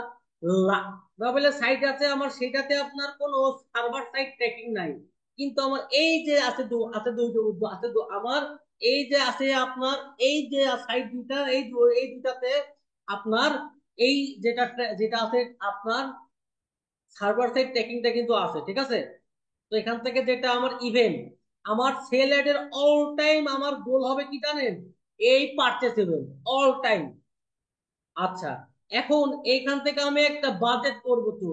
Speaker 1: বাবেলের সাইট আছে আমার, সেটাতে আপনার কোনো সার্ভার সাইড ট্র্যাকিং নাই। কিন্তু আমার এই যে আছে আছে আমার এই যে আছে আপনার এই যে সাইট দুটা, এই দুটাতে আপনার এই যেটা যেটা আছে আপনার সার্ভার সাইড ট্র্যাকিংটা কিন্তু আছে, ঠিক আছে? তো এখান থেকে যেটা আমার ইভেন্ট, আমার সেল অ্যাড এর অল টাইম আমার গোল হবে কি জানেন, এই পারচেস ইভেন্ট অল টাইম। আচ্ছা, এখন এইখান থেকে আমি একটা বাজেট করবো। তো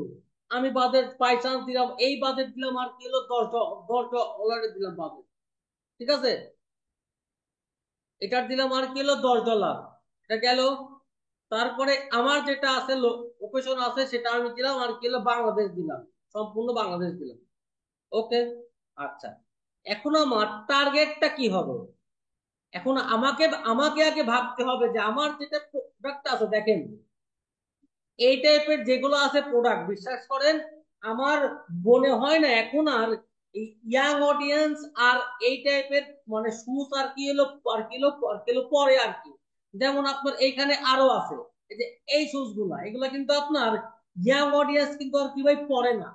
Speaker 1: আমি বাজেট বাই চান্স দিলাম, এই বাজেট দিলাম আর কি হলো 10 ডলার দিলাম বাজেট, ঠিক আছে? এটার দিলাম আর কি হলো $10, এটা গেল। তারপরে আমার যেটা আছে লোকেশন আছে সেটা আমি দিলাম আর কি হলো বাংলাদেশ দিলাম, সম্পূর্ণ বাংলাদেশ দিলাম। ওকে। আচ্ছা, এখন আমার টার্গেটটা কি হবে? এখন আমাকে আমাকে আগে ভাবতে হবে যে আমার যেটা প্রোডাক্ট আছে দেখেন, এই টাইপের যেগুলো আছে প্রোডাক্ট, বিশ্বাস করেন আমার মনে হয় না এখন আর ইয়াং অডিয়েন্স আর এই টাইপের মানে শুজ আর কি এলো আর কি এলো পরে আর কি। যেমন আপনার এইখানে আরো আছে, এই যে এই শুজ গুলা, এগুলা কিন্তু আপনার ইয়াং অডিয়েন্স কিন্তু আর কি ভাই পরে না।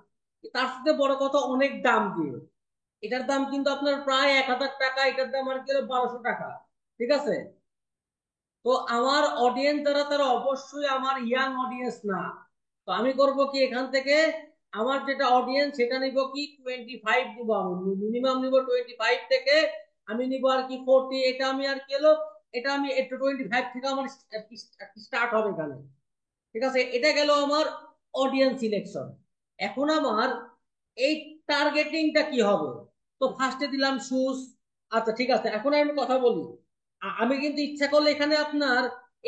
Speaker 1: তার সাথে বড় কথা অনেক দাম দিয়ে, এটার দাম কিন্তু আপনার প্রায় 1000 টাকা, এটার দাম আর কি 1200 টাকা, ঠিক আছে? তো আমার অডিয়েন্স যারা তারা অবশ্যই আমার ইয়াং অডিয়েন্স না। তো আমি করব কি এখান থেকে আমার যেটা অডিয়েন্স সেটা নিব কি 25 নিব, আমি মিনিমাম নিব 25 থেকে আমি নিব আর কি 40। এটা আমি আর কি হলো এটা আমি একটু 25 থেকে আমার স্টার্ট হবে এখানে, ঠিক আছে? এটা গেল আমার অডিয়েন্স সিলেকশন। এখন আমার এই টার্গেটিংটা কি হবে? তো ফার্স্টে দিলাম শুজ। আচ্ছা ঠিক আছে, এখন আমি কথা বলি। আমি কিন্তু ইচ্ছা করলে এখানে আপনার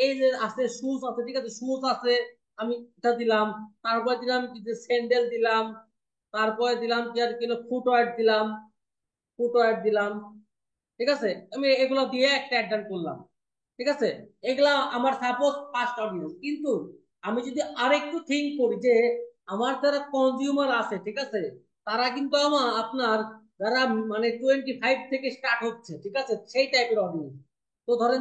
Speaker 1: এই যে আছে শুজ আছে, ঠিক আছে, শুজ আছে, আমি এটা দিলাম। তারপরে দিলাম কি যে স্যান্ডেল দিলাম। তারপরে দিলাম কি আর কি ফুটওয়্যার দিলাম, ফুটওয়্যার দিলাম, ঠিক আছে? আমি এগুলো দিয়ে একটা অ্যাড করলাম, ঠিক আছে? এগুলা আমার সাপোজ ফার্স্ট অডিয়েন্স। কিন্তু আমি যদি আরেকটু থিঙ্ক করি যে আমার যারা কনজিউমার আছে, ঠিক আছে, তারা কিন্তু আমার আপনার যারা মানে 25 থেকে স্টার্ট হচ্ছে, ঠিক আছে, সেই টাইপের অডিয়েন্স। তো ধরেন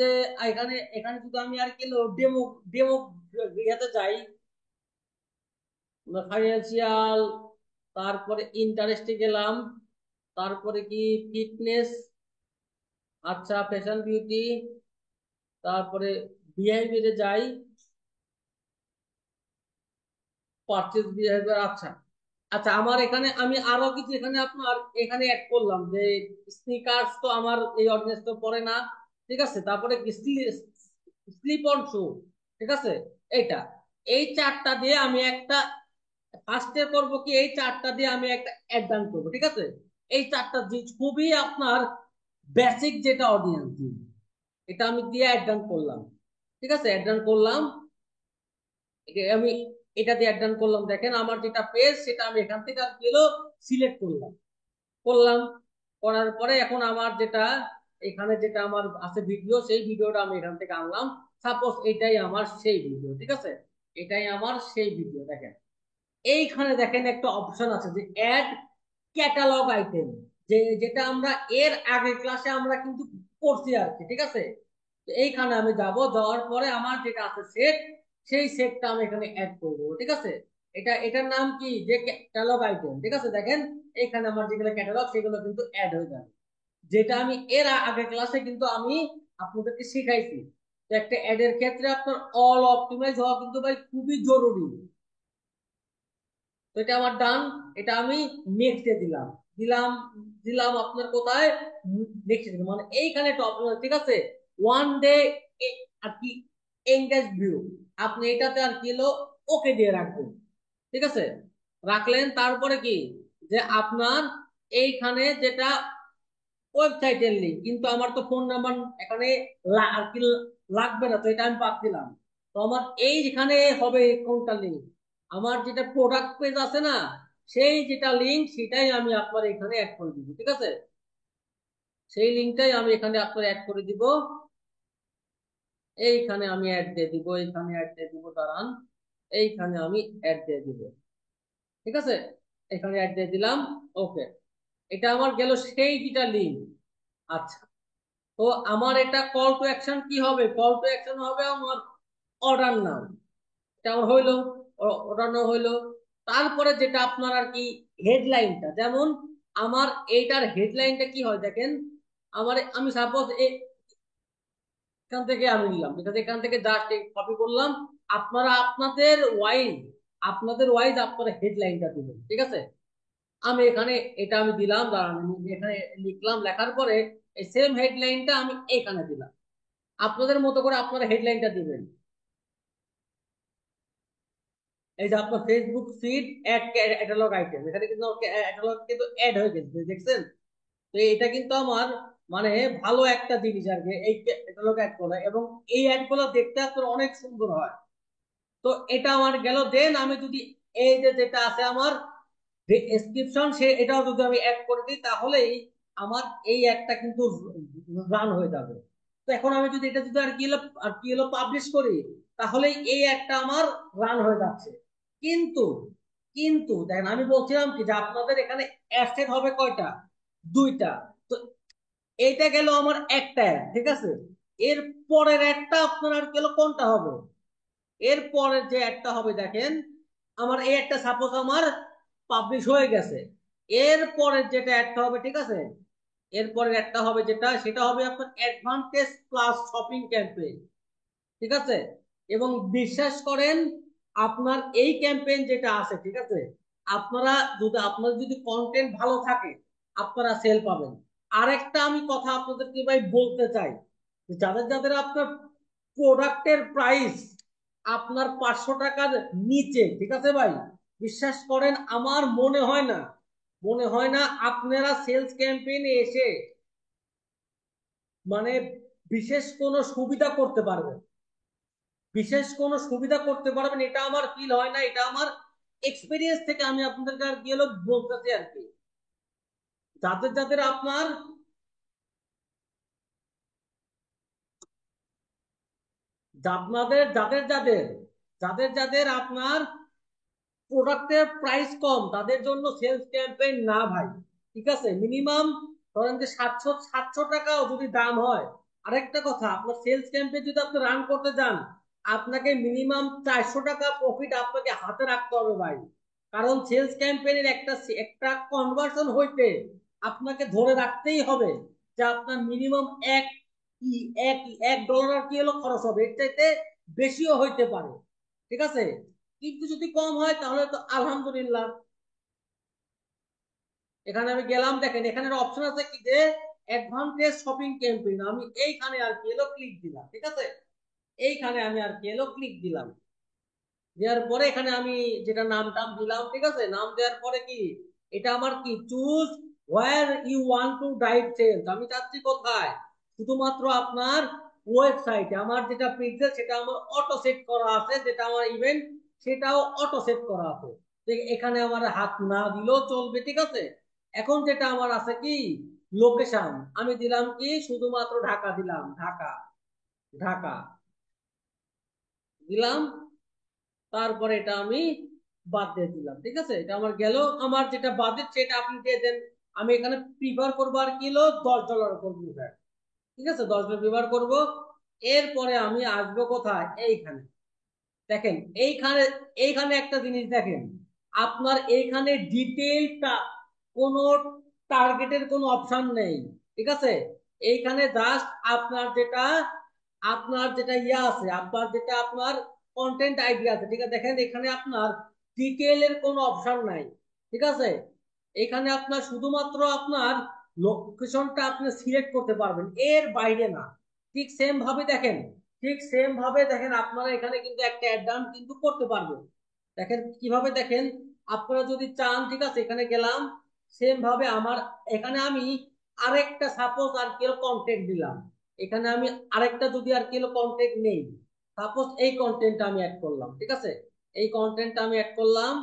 Speaker 1: যে এখানে এখানে যদি আমি আর কি ডেমো ডেমো ইয়েতে যাই, ফাইন্যান্সিয়াল, তারপরে ইন্টারেস্টে গেলাম, তারপরে কি ফিটনেস, আচ্ছা ফ্যাশন বিউটি, তারপরে বিহেভিয়ারে যাই, পারচেজ বিহেভিয়ার। আচ্ছা আচ্ছা, আমার এখানে আমি আরো কিছু এখানে আপনার এখানে অ্যাড করলাম যে স্নিকার্স তো আমার এই অডিয়েন্স তো পরে না, ঠিক আছে। তারপরে স্লিপ অন শু, ঠিক আছে। এইটা, এই চারটা দিয়ে আমি একটা ফার্স্টে করবো কি, এই চারটা দিয়ে আমি একটা অ্যাড ডান করবো, ঠিক আছে। এই চারটা খুবই আপনার বেসিক যেটা অডিয়েন্স, এটা আমি দিয়ে অ্যাড ডান করলাম, ঠিক আছে। অ্যাড ডান করলাম, আমি এটা দিয়ে অ্যাড ডান করলাম। দেখেন আমার যেটা পেজ সেটা আমি এখান থেকে আর কি হলো সিলেক্ট করলাম, করলাম। করার পরে এখন আমার যেটা এখানে যেটা আমার আছে ভিডিও, সেই ভিডিওটা আমি এখান থেকে আনলাম। সাপোজ এটাই আমার সেই ভিডিও, ঠিক আছে। এটাই আমার সেই ভিডিও। দেখেন এইখানে দেখেন একটা অপশন আছে যে অ্যাড ক্যাটালগ আইটেম, যেটা আমরা এর আগের ক্লাসে আমরা কিন্তু করছি আর কি, ঠিক আছে। তো এইখানে আমি যাব, যাওয়ার পরে আমার যেটা আছে সেট, সেই সেটটা আমি এখানে অ্যাড করবো, ঠিক আছে। এটার নাম কি, যে ক্যাটালগ আইটেম, ঠিক আছে। দেখেন এইখানে আমার যেগুলো ক্যাটালগ সেগুলো কিন্তু অ্যাড হয়ে যাবে, যেটা আমি এর আগের ক্লাসে কিন্তু আমি আপনাদেরকে শিখাইছি। তো একটা অ্যাড এর ক্ষেত্রে আপনার অল অপটিমাইজ হওয়া কিন্তু ভাই খুবই জরুরি। তো এটা আমার ডান, এটা আমি নেক্সটে দিলাম, দিলাম দিলাম আপনার কোথায়, নেক্সট, মানে এইখানে টপ, ঠিক আছে। ওয়ান ডে আর কি এঙ্গেজ ভিউ, আপনি এটাতে আর কি হলো ওকে দিয়ে রাখবেন, ঠিক আছে। রাখলেন, তারপরে কি, যে আপনার এইখানে যেটা ওয়েবসাইটের লিঙ্ক, কিন্তু আমার তো ফোন নাম্বার এখানে আর কি লাগবে না, তো এটা আমি বাদ দিলাম। তো আমার এই যেখানে হবে কোনটা লিঙ্ক, আমার যেটা প্রোডাক্ট পেজ আছে না, সেই যেটা লিঙ্ক সেটাই আমি আপনার এখানে অ্যাড করে দিব, ঠিক আছে। সেই লিঙ্কটাই আমি এখানে আপনার অ্যাড করে দিব। এইখানে আমি অ্যাড দিয়ে দিব, এইখানে অ্যাড দিয়ে দিব, দাঁড়ান, এইখানে আমি অ্যাড দিয়ে দিব, ঠিক আছে। এখানে অ্যাড দিয়ে দিলাম, ওকে। এটা আমার গেল সেই যেটা লিঙ্ক। আচ্ছা, তো আমার এটা কল টু অ্যাকশন কি হবে, কল টু অ্যাকশন হবে আমার অর্ডার নাও, এটা আমার হইলো, অর্ডার নাও হইলো। তারপরে যেটা আপনার আর কি হেডলাইনটা, যেমন আমার এইটার হেডলাইনটা কি হয় দেখেন, আমি সাপোজ এখান থেকে আমি নিলাম, এটা এখান থেকে জাস্ট কপি করলাম। আপনারা আপনাদের ওয়াইজ আপনারা হেডলাইনটা দিবেন, ঠিক আছে। আমি এখানে এটা আমি দিলাম, দাঁড়ান আমি এখানে লিখলাম, লেখার পরে এই সেম হেডলাইনটা আমি এখানে দিলাম। আপনাদের মতো করে আপনারা হেডলাইনটা দিবেন। এই যে আপনার Facebook feed ad catalog item, এখানে কিন্তু ক্যাটালগ কিন্তু অ্যাড হয়ে গেছে, দেখছেন। তো এটা কিন্তু আমার মানে ভালো একটা জিনিস আর কি, এই ক্যাটালগ অ্যাড করা, এবং এই অ্যাড গুলো দেখতে আপনার অনেক সুন্দর হয়। তো এটা আমার গেল। দেন আমি যদি এই যে যেটা আছে আমার ডেসক্রিপশন, সে এটাও যদি আমি অ্যাড করে দিই, তাহলেই আমার এই অ্যাডটা কিন্তু রান হয়ে যাবে। তো এখন আমি যদি এটা যদি আর কি হলো পাবলিশ করি, তাহলে এই অ্যাডটা আমার রান হয়ে যাচ্ছে। কিন্তু কিন্তু দেখেন আমি বলছিলাম কি, যে আপনাদের এখানে অ্যাসেট হবে কয়টা, দুইটা। তো এইটা গেল আমার একটা অ্যাড, ঠিক আছে। এর পরের একটা আপনার আর গেল কোনটা হবে, এর পরের যে একটা হবে দেখেন, আমার এই একটা সাপোজ আমার পাবলিশ হয়ে গেছে। এর পরের যেটা একটা হবে, ঠিক আছে, এর পরের একটা হবে যেটা, সেটা হবে আপনার অ্যাডভান্টেজ প্লাস শপিং ক্যাম্পেইন, ঠিক আছে। এবং বিশ্বাস করেন, আপনার এই ক্যাম্পেইন যেটা আছে, ঠিক আছে, আপনার যদি কন্টেন্ট ভালো থাকে, আপনারা সেল পাবেন। আরেকটা আমি কথা আপনাদেরকে ভাই বলতে চাই, যাদের যাদের আপনার প্রোডাক্টের প্রাইস আপনার 500 টাকার নিচে, ঠিক আছে ভাই, বিশ্বাস করেন আমার মনে হয় না আপনারা সেলস ক্যাম্পেইনে এসে মানে বিশেষ কোনো সুবিধা করতে পারবেন, এটা আমার ফিল হয় না, এটা আমার এক্সপিরিয়েন্স থেকে আমি আপনাদেরকে আর কি হলো বলতেছি আর কি। যাদের যাদের আপনার আপনাদের যাদের আপনার প্রোডাক্টের প্রাইস কম, তাদের জন্য সেলস ক্যাম্পেইন না ভাই, ঠিক আছে। মিনিমাম ধরেন যে 700 টাকাও যদি দাম হয়। আরেকটা কথা, আপনার সেলস ক্যাম্পেইন যদি আপনি রান করতে যান, আপনাকে মিনিমাম 400 টাকা প্রফিট আপনাকে হাতে রাখতে হবে ভাই। কারণ সেলস ক্যাম্পেইনের একটা একটা কনভার্সন হইতে আপনাকে ধরে রাখতেই হবে যে আপনার মিনিমাম এক এক $1 আর কি হলো খরচ হবে, এর চাইতে বেশিও হইতে পারে, ঠিক আছে। কিন্তু যদি কম হয় তাহলে তো আলহামদুলিল্লাহ। এখানে আমি গেলাম, দেখেন এখানে অপশন আছে কি যে অ্যাডভান্টেজ শপিং ক্যাম্পেইন, আমি এইখানে আর কি হলো ক্লিক দিলাম, ঠিক আছে। এইখানে আমি আর কি হলো ক্লিক দিলাম, দেওয়ার পরে এখানে আমি যেটা নাম টাম দিলাম, ঠিক আছে। নাম দেওয়ার পরে কি এটা আমার কি choose where you want to drive sales, আমি চাচ্ছি কোথায়, শুধুমাত্র আপনার ওয়েবসাইটে। আমার যেটা পিক্সেল সেটা আমার অটো সেট করা আছে, যেটা আমার ইভেন্ট সেটাও অটো সেট করা আছে। এখানে আমার হাত না দিলেও চলবে, ঠিক আছে। এখন যেটা আমার আছে কি লোকেশন, আমি দিলাম কি শুধুমাত্র ঢাকা দিলাম, ঢাকা, ঢাকা দিলাম। তারপরে এটা আমি বাদ দিয়ে দিলাম, ঠিক আছে। এটা আমার গেল। আমার যেটা বাজেট সেটা আপনি দিয়ে দেন। আমি এখানে প্রিফার করবো আর কিলো $10 উপর প্রিফার, ঠিক আছে, $10 প্রিফার করবো। এরপরে আমি আসবো কোথায়, এইখানে দেখেন। এইখানে এইখানে একটা জিনিস দেখেন, আপনার এইখানে ডিটেইলটা কোনো টার্গেটের কোনো অপশন নেই, ঠিক আছে। এইখানে জাস্ট আপনার যেটা ইয়ে আছে, আপনার যেটা আপনার কন্টেন্ট আইডিয়া আছে, ঠিক আছে। দেখেন এখানে আপনার ডিটেইলের কোনো অপশন নাই, ঠিক আছে। এখানে আপনার শুধুমাত্র আপনার লোকেশনটা আপনি সিলেক্ট করতে পারবেন, এর বাইরে না। ঠিক সেম ভাবে দেখেন, ঠিক সেম ভাবে দেখেন আপনারা এখানে কিন্তু একটা অ্যাড ডান কিন্তু করতে পারবেন। দেখেন কিভাবে, দেখেন আপনারা যদি চান, ঠিক আছে। এখানে গেলাম, সেম ভাবে আমার এখানে আমি আরেকটা সাপোজ আর কি কন্টেন্ট দিলাম। এখানে আমি আরেকটা যদি আর কি কন্টেন্ট নেই, সাপোজ এই কন্টেন্টটা আমি অ্যাড করলাম, ঠিক আছে। এই কন্টেন্টটা আমি অ্যাড করলাম,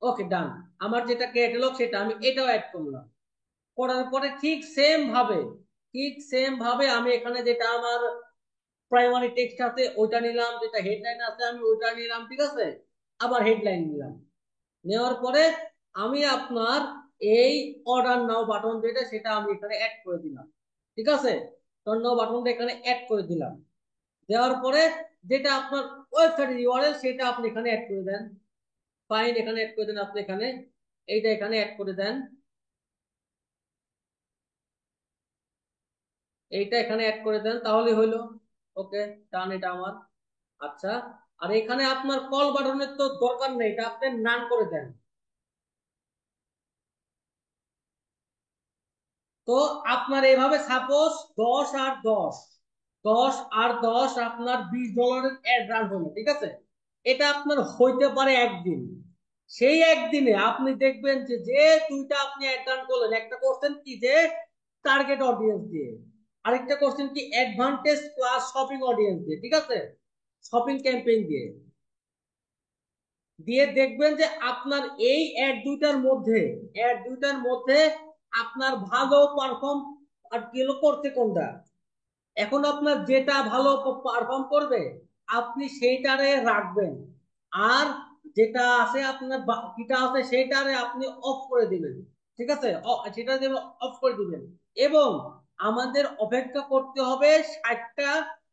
Speaker 1: ওকে ডান। আমার যেটা ক্যাটালগ সেটা আমি এটাও অ্যাড করলাম। করার পরে ঠিক সেম ভাবে আমি এখানে যেটা আমার প্রাইমারি টেক্সট আছে ওইটা নিলাম, যেটা হেডলাইন আছে আমি ওইটা নিলাম, ঠিক আছে। আবার হেডলাইন নিলাম, নেওয়ার পরে আমি আপনার এই অর্ডার নাও বাটন যেটা সেটা আমি এখানে অ্যাড করে দিলাম, ঠিক আছে। অর্ডার নাও বাটনটা এখানে অ্যাড করে দিলাম। দেওয়ার পরে যেটা আপনার ওয়েবসাইটের ইউআরএল সেটা আপনি এখানে অ্যাড করে দেন। ফাইন, এখানে অ্যাড করে দেন আপনি এখানে, এইটা এখানে অ্যাড করে দেন, এইটা এখানে অ্যাড করে দেন, তাহলে হইলো। ওকে ডান, এটা আমার। আচ্ছা, আর এখানে আপনার কল বাটনের তো দরকার নেই, এটা আপনি নান করে দেন। তো আপনার এইভাবে সাপোজ 10 আর 10, 10 আর 10 আপনার $20 অ্যাড রান হলো, ঠিক আছে। এটা আপনার হইতে পারে একদিন। সেই একদিনে আপনি দেখবেন যে যে দুইটা আপনি অ্যাড রান করলেন, একটা করছেন কি যে টার্গেট অডিয়েন্স দিয়ে, আরেকটা করছেন কি অ্যাডভান্টেজ প্লাস শপিং অডিয়েন্স দিয়ে, ঠিক আছে, শপিং ক্যাম্পেইন দিয়ে। দিয়ে দেখবেন যে আপনার এই অ্যাড দুইটার মধ্যে আপনার ভালো পারফর্ম আর কি করতে কোনটা। এখন আপনার যেটা ভালো পারফর্ম করবে আপনি সেইটারে রাখবেন, আর যেটা আছে আপনার বাকিটা আছে সেইটারে আপনি অফ করে দিবেন, ঠিক আছে। সেটা অফ করে দিবেন। এবং আমাদের অপেক্ষা করতে হবে 60টা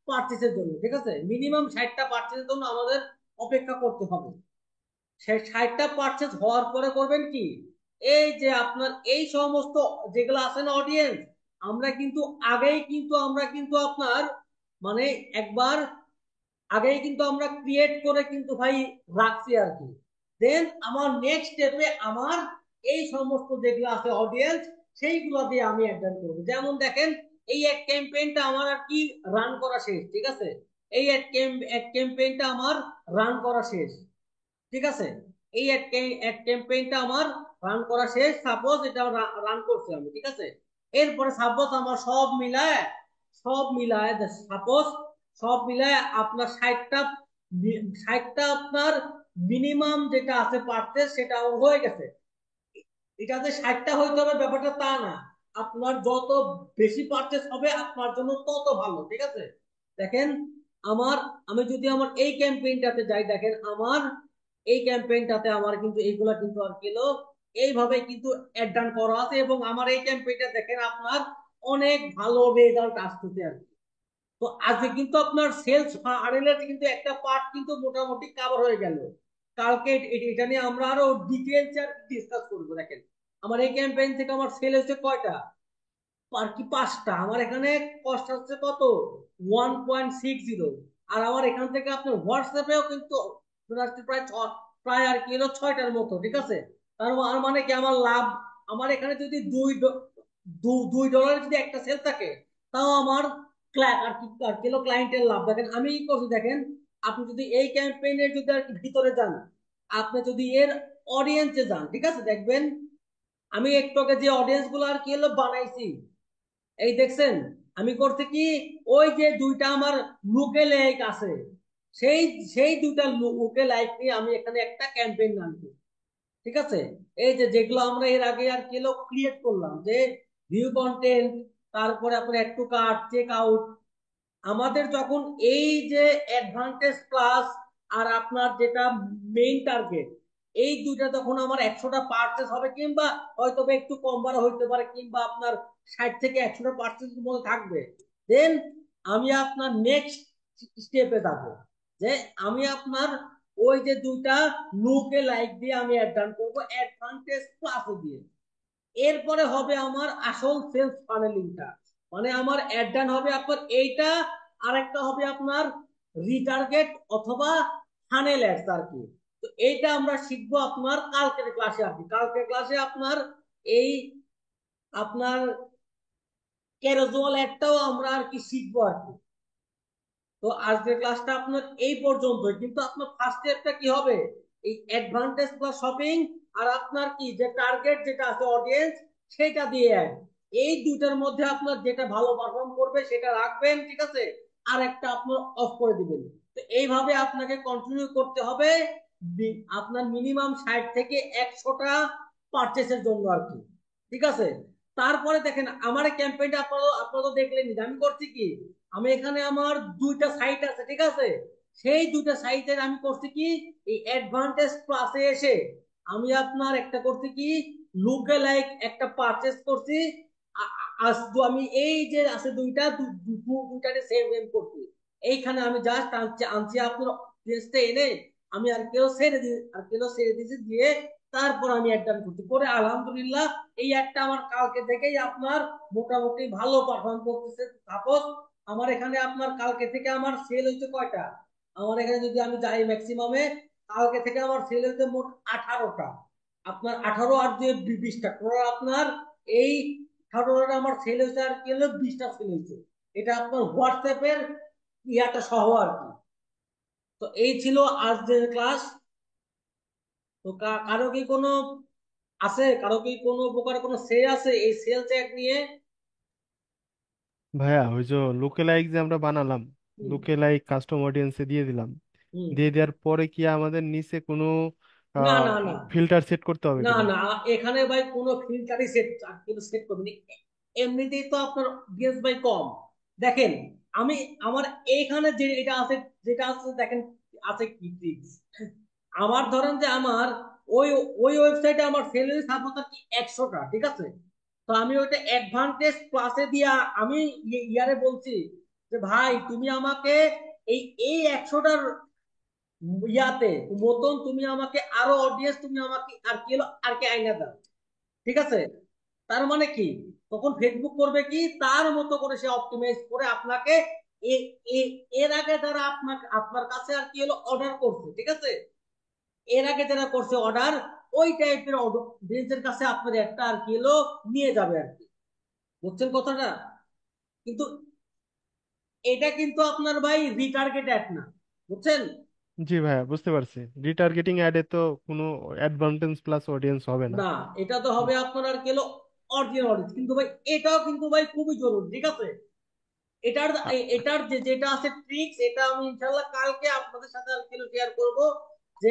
Speaker 1: পার্চেসের জন্য, ঠিক আছে। মিনিমাম 60টা পার্চেসের জন্য আমাদের অপেক্ষা করতে হবে। সেই 60টা পারচেজ হওয়ার পরে করবেন কি, এই যে আপনার এই সমস্ত যেগুলো আছে না অডিয়েন্স, আমরা কিন্তু আপনার মানে একবার আগেই কিন্তু আমরা ক্রিয়েট করে কিন্তু ভাই রাখছি আর কি। দেন আমার নেক্সট স্টেপে আমার এই সমস্ত যেগুলো আছে অডিয়েন্স সেইগুলো দিয়ে আমি অ্যাড করবো। যেমন দেখেন এই অ্যাড ক্যাম্পেইনটা আমার আর কি রান করা শেষ, ঠিক আছে। এই অ্যাড ক্যাম্পেইনটা আমার রান করা শেষ, ঠিক আছে। এই অ্যাড ক্যাম্পেইনটা আমার রান করা শেষ, সাপোজ এটা রান করছি আমি, ঠিক আছে। এরপরে সাপোজ আমার সব মিলায় সাপোজ সব মিলায় আপনার 60টা আপনার মিনিমাম যেটা আছে পারচেজ সেটা আমার হয়ে গেছে। এটা যে 60টা হইতে হবে ব্যাপারটা তা না, আপনার যত বেশি পারচেজ হবে আপনার জন্য তত ভালো, ঠিক আছে। দেখেন আমার আমি যদি আমার এই ক্যাম্পেইনটাতে যাই, দেখেন আমার এই ক্যাম্পেইনটাতে আমার কিন্তু এইগুলা কিন্তু আর কিলো এইভাবে কিন্তু অ্যাড ডান করা আছে, এবং আমার এই ক্যাম্পেইনটা দেখেন আপনার অনেক ভালো রেজাল্ট আসতেছে আর কি। তো আজকে কিন্তু আপনার সেলস ফানেলের কিন্তু একটা পার্ট কিন্তু মোটামুটি কভার হয়ে গেল। কালকে এটা নিয়ে আমরা আরো ডিটেলস আর ডিসকাস করবো। দেখেন আমার এই ক্যাম্পেইন থেকে আমার সেল হচ্ছে কয়টা, আর কি 5টা। আমার এখানে কস্ট হচ্ছে কত, 1.60। আর আমার এখান থেকে আপনার হোয়াটসঅ্যাপেও কিন্তু প্রায় প্রায় আর কি হলো 6টার মতো, ঠিক আছে। তার মানে কি আমার লাভ, আমার এখানে যদি $2 যদি একটা সেল থাকে, তাও আমার আর কি হলো ক্লায়েন্টের লাভ। দেখেন আমি কি করছি, দেখেন আপনি যদি এই ক্যাম্পেইনের যদি আর কি ভিতরে যান, আপনি যদি এর অডিয়েন্সে যান, ঠিক আছে, দেখবেন আমি একটু আগে যে অডিয়েন্স গুলো আর কি হলো বানাইছি, এই দেখছেন আমি করতে কি, ওই যে দুইটা আমার লুকে লাইক আছে, সেই সেই দুইটা লুকে লাইক নিয়ে আমি এখানে একটা ক্যাম্পেইন আনছি, ঠিক আছে। এই যে যেগুলো আমরা এর আগে আর কি ক্রিয়েট করলাম, যে ভিউ কন্টেন্ট, তারপরে আপনার add to cart, check out, আমাদের যখন এই যে অ্যাডভান্টেজ প্লাস আর আপনার যেটা মেইন টার্গেট, এই দুইটা তখন আমার 100টা পার্চেস হবে, কিংবা হয়তো বা একটু কম বাড়া হইতে পারে, কিংবা আপনার 60 থেকে 100টা পার্চেস মধ্যে থাকবে, দেন আমি আপনার নেক্সট স্টেপে যাব, যে আমি আপনার ওই যে দুইটা লুকে লাইক দিয়ে আমি অ্যাড রান করবো অ্যাডভান্টেজ প্লাসে দিয়ে। এরপরে হবে আমার আসল সেলস ফানেলিংটা, মানে আমার অ্যাড ডান হবে আপনার এইটা, আর একটা হবে আপনার রিটার্গেট অথবা ফানেল অ্যাডস আর কি। তো এইটা আমরা শিখবো আপনার কালকের ক্লাসে আর কি। কালকের ক্লাসে আপনার এই আপনার ক্যারোজুয়াল অ্যাডটাও আমরা আর কি শিখবো আর কি। তো আজকের ক্লাসটা আপনার এই পর্যন্তই, কিন্তু আপনার ফার্স্ট ইয়ারটা কি হবে, এই অ্যাডভান্টেজ প্লাস শপিং, আর আপনার কি যে টার্গেট যেটা আছে অডিয়েন্স, সেটা দিয়ে অ্যাড, এই দুইটার মধ্যে আপনার যেটা ভালো পারফর্ম করবে সেটা রাখবেন, ঠিক আছে, আর একটা আপনার অফ করে দিবেন। তো এইভাবে আপনাকে কন্টিনিউ করতে হবে আপনার মিনিমাম 60 থেকে 100টা পারচেসের জন্য আর কি, ঠিক আছে। তারপরে দেখেন আমার ক্যাম্পেইনটা আপনারা আপনারা দেখলেন আমি করছি কি, আমি এখানে আমার দুইটা সাইট আছে, ঠিক আছে, সেই দুইটা সাইটের আমি করছি কি, এই অ্যাডভান্টেজ প্লাসে এসে আমি আপনার একটা করছি কি, লুকে লাইক একটা পারচেস করছি। আজ তো আমি এই যে আছে দুইটাতে সেম সেম করছি, এইখানে আমি জাস্ট আনছি আনছি আপনার পেজটা এনে আমি আর কেউ ছেড়ে দিই, আর কেউ ছেড়ে দিয়েছি দিয়ে, তারপর আমি একটা করছি করে আলহামদুলিল্লাহ এই একটা আমার কালকে থেকেই আপনার মোটামুটি ভালো পারফর্ম করতেছে। সাপোজ আমার এখানে আপনার কালকে থেকে আমার সেল হচ্ছে কয়টা, আমার এখানে যদি আমি যাই ম্যাক্সিমামে, কালকে থেকে আমার সেল হচ্ছে মোট 18টা। আপনার 18 আর 20টা টোটাল আপনার এই 18টা আমার সেল হয়েছে, আর কি হলো 20টা সেল হয়েছে। এটা আপনার হোয়াটসঅ্যাপের ইয়াটা সহ আর কি। তো এই ছিল আজকের ক্লাস। তো কারো কি কোনো আছে, কারো কি কোনো প্রকার কোনো সে আছে এই সেল চ্যাট নিয়ে?
Speaker 2: ভাইয়া ওই যে লোকে লাইক যে আমরা বানালাম,
Speaker 1: হুম,
Speaker 2: লোকে লাইক কাস্টম অডিয়েন্সে দিয়ে দিলাম,
Speaker 1: হুম।
Speaker 2: দিয়ে দেওয়ার পরে কি আমাদের নিচে কোনো
Speaker 1: না না না
Speaker 2: ফিল্টার সেট করতে হবে
Speaker 1: না
Speaker 2: কিনা?
Speaker 1: না, এখানে ভাই কোনো ফিল্টারই সেট কিন্তু সেট করবেন। এমনিতেই তো আপনার ডিএস ভাই কম। দেখেন আমি আমার এইখানে যে এটা আছে, যেটা আছে দেখেন আছে কি ট্রিক্স। আমার ধরেন যে আমার ওই ওই ওয়েবসাইটে আমার সেলারি সাপোজ আর কি 100টা, ঠিক আছে। তো আমি ওইটা অ্যাডভান্টেজ প্লাসে দিয়া আমি ইয়ারে বলছি যে ভাই তুমি আমাকে এই এই 100টার ইয়াতে মতন তুমি আমাকে আরো অডিয়েন্স তুমি আমাকে আর কি হলো আর কি আইনা দাও, ঠিক আছে। তার মানে কি, তখন ফেসবুক করবে কি তার মতো করে সে অপটিমাইজ করে আপনাকে এর আগে যারা আপনাকে আপনার কাছে আর কি হলো অর্ডার করছে, ঠিক আছে, এর আগে যারা করছে অর্ডার, ওই টাইপের অডিয়েন্সের কাছে আপনার একটা আর কি হলো নিয়ে যাবে আর কি। বুঝছেন কথাটা? কিন্তু এটা কিন্তু আপনার ভাই রিটার্গেট অ্যাড না, বুঝছেন?
Speaker 2: জি ভাইয়া, বুঝতে পারছি। রিটার্গেটিং অ্যাডে তো কোনো অ্যাডভান্টেজ প্লাস অডিয়েন্স হবে না।
Speaker 1: না, এটা তো হবে আপনার আর কি হলো অরিজিনাল অডিয়েন্স। কিন্তু ভাই এটাও কিন্তু ভাই খুবই জরুরি, ঠিক আছে। এটার
Speaker 2: আ-
Speaker 1: এটার যে যেটা আছে ট্রিক্স, এটা আমি ইনশাল্লাহ কালকে আপনাদের সাথে আর কি শেয়ার করবো, যে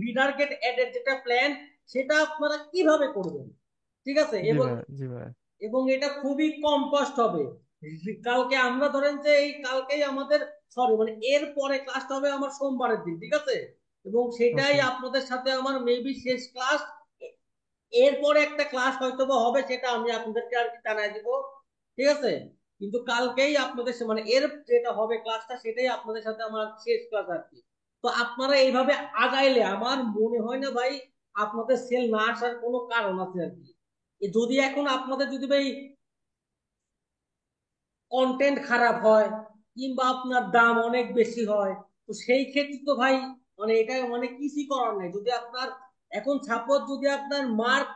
Speaker 1: রিটার্গেট অ্যাডের যেটা প্ল্যান, সেটা আপনারা কিভাবে করবেন, ঠিক আছে।
Speaker 2: জি
Speaker 1: এবং
Speaker 2: ভাইয়া, জি ভাইয়া।
Speaker 1: এবং এটা খুবই কম কস্ট হবে। কালকে আমরা ধরেন যে এই কালকেই আমাদের, সরি মানে এর পরে ক্লাসটা হবে আমার সোমবারের দিন, ঠিক আছে। এবং সেটাই
Speaker 2: ওকে।
Speaker 1: আপনাদের সাথে আমার মেবি শেষ ক্লাস। এরপরে একটা ক্লাস হয়তো বা হবে, সেটা আমি আপনাদেরকে আর কি জানাই দিব, ঠিক আছে। কিন্তু কালকেই আপনাদের মানে এর যেটা হবে ক্লাসটা সেটাই আপনাদের সাথে আমার শেষ ক্লাস আর কি। তো আপনারা এইভাবে আগাইলে আমার মনে হয় না ভাই আপনাদের সেল না আসার কোনো কারণ আছে আর কি। যদি এখন আপনাদের যদি ভাই কন্টেন্ট খারাপ হয় কিংবা আপনার দাম অনেক বেশি হয়, তো সেই ক্ষেত্রে তো ভাই মানে এটা মানে কিছুই করার নাই। যদি আপনার এখন সাপোজ যদি আপনার মার্ক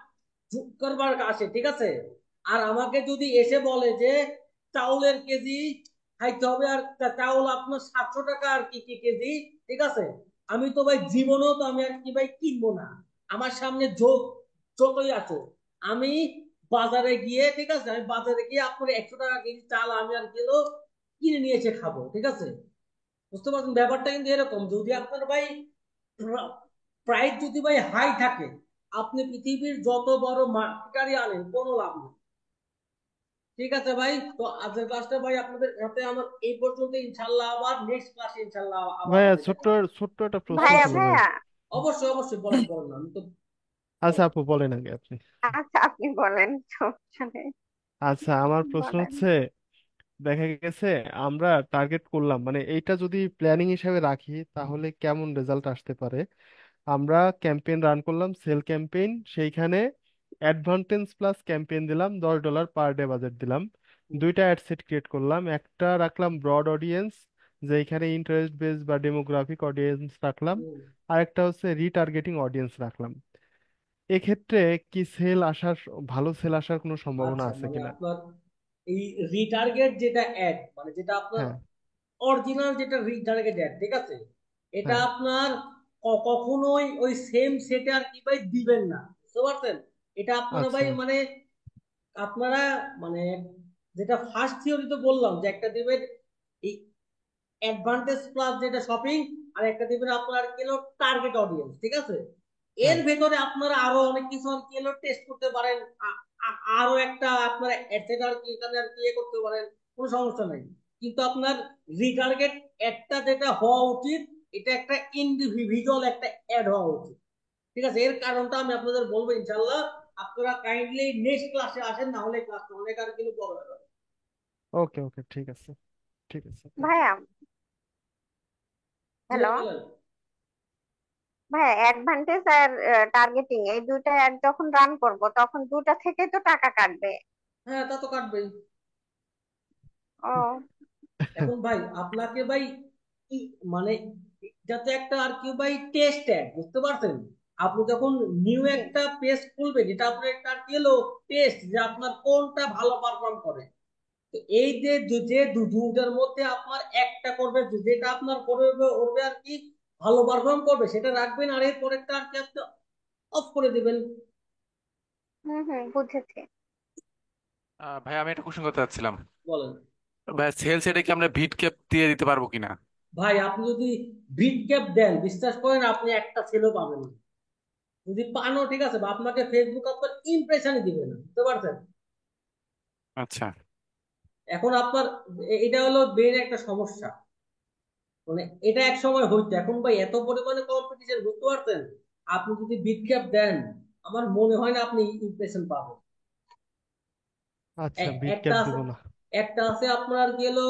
Speaker 1: করবার আসে, ঠিক আছে, আর আমাকে যদি এসে বলে যে চাউলের কেজি খাইতে হবে, আর চাউল আপনার 700 টাকা আর কি কি কেজি, ঠিক আছে, আমি তো ভাই জীবনেও তো আমি আর কি ভাই কিনবো না। আমার সামনে যোগ যতই আছে, আমি বাজারে গিয়ে, ঠিক আছে, আমি বাজারে গিয়ে আপনার 100 টাকা কেজি চাল আমি আর কিলো কিনে নিয়ে এসে খাবো, ঠিক আছে। বুঝতে পারছেন ব্যাপারটা কিন্তু এরকম। যদি আপনার ভাই প্রাইস যদি ভাই হাই থাকে, আপনি পৃথিবীর যত বড় মার্কেটারই আনেন কোনো লাভ নেই। ঠিক আছে ভাই, তো আজকের ক্লাসটা ভাই আপনাদের সাথে আমার এই পর্যন্ত। ইনশাল্লাহ আবার নেক্সট ক্লাসে ইনশাল্লাহ আবার
Speaker 2: ভাইয়া
Speaker 1: হবে
Speaker 2: ছোট্ট
Speaker 1: দেখা হবে।
Speaker 2: ছোট্ট একটা প্রশ্ন
Speaker 3: ভাইয়া
Speaker 1: অবশ্যই
Speaker 2: ছিল ভাই।
Speaker 3: ভাইয়া
Speaker 1: অবশ্যই অবশ্যই বলেন বলেন না, আমি তো
Speaker 2: আচ্ছা
Speaker 1: বলেন।
Speaker 2: আপু বলেন আগে আপনি।
Speaker 3: আচ্ছা, আপনি বলেন, সমস্যা নেই,
Speaker 2: আচ্ছা আমার প্রশ্ন
Speaker 3: বলেন।
Speaker 2: হচ্ছে, দেখা গেছে আমরা টার্গেট করলাম, মানে এইটা যদি প্ল্যানিং হিসাবে রাখি তাহলে কেমন রেজাল্ট আসতে পারে। আমরা ক্যাম্পেইন রান করলাম, সেল ক্যাম্পেইন, সেইখানে অ্যাডভান্টেজ প্লাস ক্যাম্পেইন দিলাম, $10 পার ডে বাজেট দিলাম।
Speaker 1: হুম,
Speaker 2: দুইটা অ্যাড সেট ক্রিয়েট করলাম, একটা রাখলাম ব্রড অডিয়েন্স, যেখানে ইন্টারেস্ট বেস বা ডেমোগ্রাফিক অডিয়েন্স রাখলাম,
Speaker 1: হুম।
Speaker 2: আর একটা হচ্ছে রিটার্গেটিং অডিয়েন্স রাখলাম। এক্ষেত্রে কি সেল আসার, ভালো সেল আসার কোনো সম্ভাবনা
Speaker 1: আচ্ছা,
Speaker 2: আছে
Speaker 1: মানে
Speaker 2: কিনা?
Speaker 1: আপনার এই রিটার্গেট যেটা অ্যাড, মানে যেটা আপনার
Speaker 2: হ্যাঁ,
Speaker 1: অরিজিনাল যেটা রিটার্গেট অ্যাড, ঠিক আছে, এটা
Speaker 2: হ্যাঁ।
Speaker 1: আপনার কখনোই ওই সেম সেটে আর কি ভাই দিবেন না, বুঝতে পারছেন। এটা আপনারা ভাই
Speaker 2: আচ্ছা,
Speaker 1: মানে আপনারা মানে যেটা ফার্স্ট থিওরিতে বললাম যে একটা দিবেন এই অ্যাডভান্টেজ প্লাস যেটা শপিং, আর একটা দিবেন আপনার কি হলো টার্গেট অডিয়েন্স, ঠিক আছে। এর
Speaker 2: হ্যাঁ।
Speaker 1: ভেতরে আপনারা আরো অনেক কিছু আর কি হলো টেস্ট করতে পারেন। আরো একটা আপনারা এডসেট আর কি এখানে আর কি ইয়ে করতে পারেন, কোনো সমস্যা নাই। কিন্তু আপনার রিটার্গেট একটা যেটা হওয়া উচিত, এটা একটা ইন্ডিভিজুয়াল একটা অ্যাড হওয়া উচিত, ঠিক আছে। এর কারণটা আমি আপনাদের বলবো ইনশাল্লাহ। আপনারা কাইন্ডলি নেক্সট ক্লাসে আসেন, না হলে ক্লাসটা অনেক আর কিন্তু বড় হয়ে যাবে।
Speaker 2: ওকে, ওকে, ঠিক আছে, ঠিক আছে, থ্যাংক ইউ।
Speaker 3: ভাইয়া,
Speaker 1: জি ভাই
Speaker 3: হ্যালো,
Speaker 1: বলেন।
Speaker 3: ভাইয়া অ্যাডভান্টেজ আর টার্গেটিং এই দুইটা অ্যাড যখন রান করব তখন দুটা থেকে তো টাকা কাটবে।
Speaker 1: হ্যাঁ, তা তো কাটবেই।
Speaker 3: ও,
Speaker 1: এখন ভাই আপনাকে ভাই মানে যাতে একটা আর কি ভাই টেস্ট অ্যাড, বুঝতে পারছেন। আপনি যখন নিউ
Speaker 3: জি।
Speaker 1: একটা পেজ খুলবেন, এটা আপনার একটা আর কি হলো টেস্ট, যে আপনার কোনটা ভালো পারফর্ম করে। তো এই যে যে দুটার মধ্যে আপনার একটা করবে, যেটা আপনার করবে করবে আর কি ভালো পারফর্ম করবে সেটা রাখবেন, আর এর পরেরটা আর কি আপনি অফ করে দিবেন।
Speaker 3: হুম হুম, বুঝেছি।
Speaker 4: ভাই আমি একটা কোশ্চেন করতে চাচ্ছিলাম।
Speaker 1: বলেন।
Speaker 4: ভাই সেলস এটা কি আমরা ভিড ক্যাপ দিয়ে দিতে পারবো কিনা?
Speaker 1: ভাই আপনি যদি বিট ক্যাপ দেন, বিশ্বাস করেন আপনি একটা সেলও পাবেন না। যদি পানও, ঠিক আছে, বা আপনাকে ফেসবুক আপনার ইমপ্রেশনই দিবে না, বুঝতে পারছেন।
Speaker 4: আচ্ছা।
Speaker 1: এখন আপনার এটা হলো মেন একটা সমস্যা। মানে এটা এক সময় হইতো, এখন ভাই এত পরিমাণে কম্পিটিশন, বুঝতে পারছেন। আপনি যদি বিট ক্যাপ দেন, আমার মনে হয় না আপনি ইমপ্রেশন পাবেন।
Speaker 2: আচ্ছা, বিট
Speaker 1: একটা
Speaker 2: ক্যাপ
Speaker 1: আছে,
Speaker 2: দিব না।
Speaker 1: একটা আছে আপনার কি হলো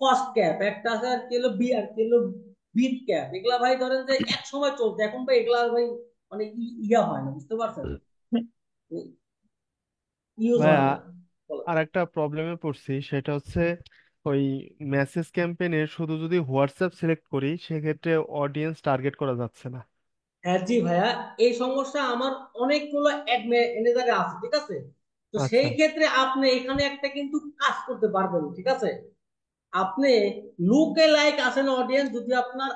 Speaker 1: কস্ট ক্যাপ, একটা আছে আর কি হলো বি আর কি হলো বিট ক্যাপ। এগুলা ভাই ধরেন যে এক সময় চলতো, এখন ভাই এগুলা ভাই মানে ইয়া হয় না, বুঝতে পারছেন, ইউজ হয়
Speaker 2: ভাইয়া
Speaker 1: না। বলেন।
Speaker 2: আর একটা প্রবলেমে পড়ছি, সেটা হচ্ছে ওই মেসেজ ক্যাম্পেইনে শুধু যদি হোয়াটসঅ্যাপ সিলেক্ট করি সেক্ষেত্রে অডিয়েন্স টার্গেট করা যাচ্ছে না।
Speaker 1: হ্যাঁ জি ভাইয়া, এই সমস্যা আমার অনেকগুলো অ্যাড ম্যানেজারে আছে, ঠিক আছে। তো সেই
Speaker 2: আচ্ছা,
Speaker 1: ক্ষেত্রে আপনি এখানে একটা কিন্তু কাজ করতে পারবেন, ঠিক আছে। আপনি লুকে লাইক আসেন অডিয়েন্স, যদি আপনার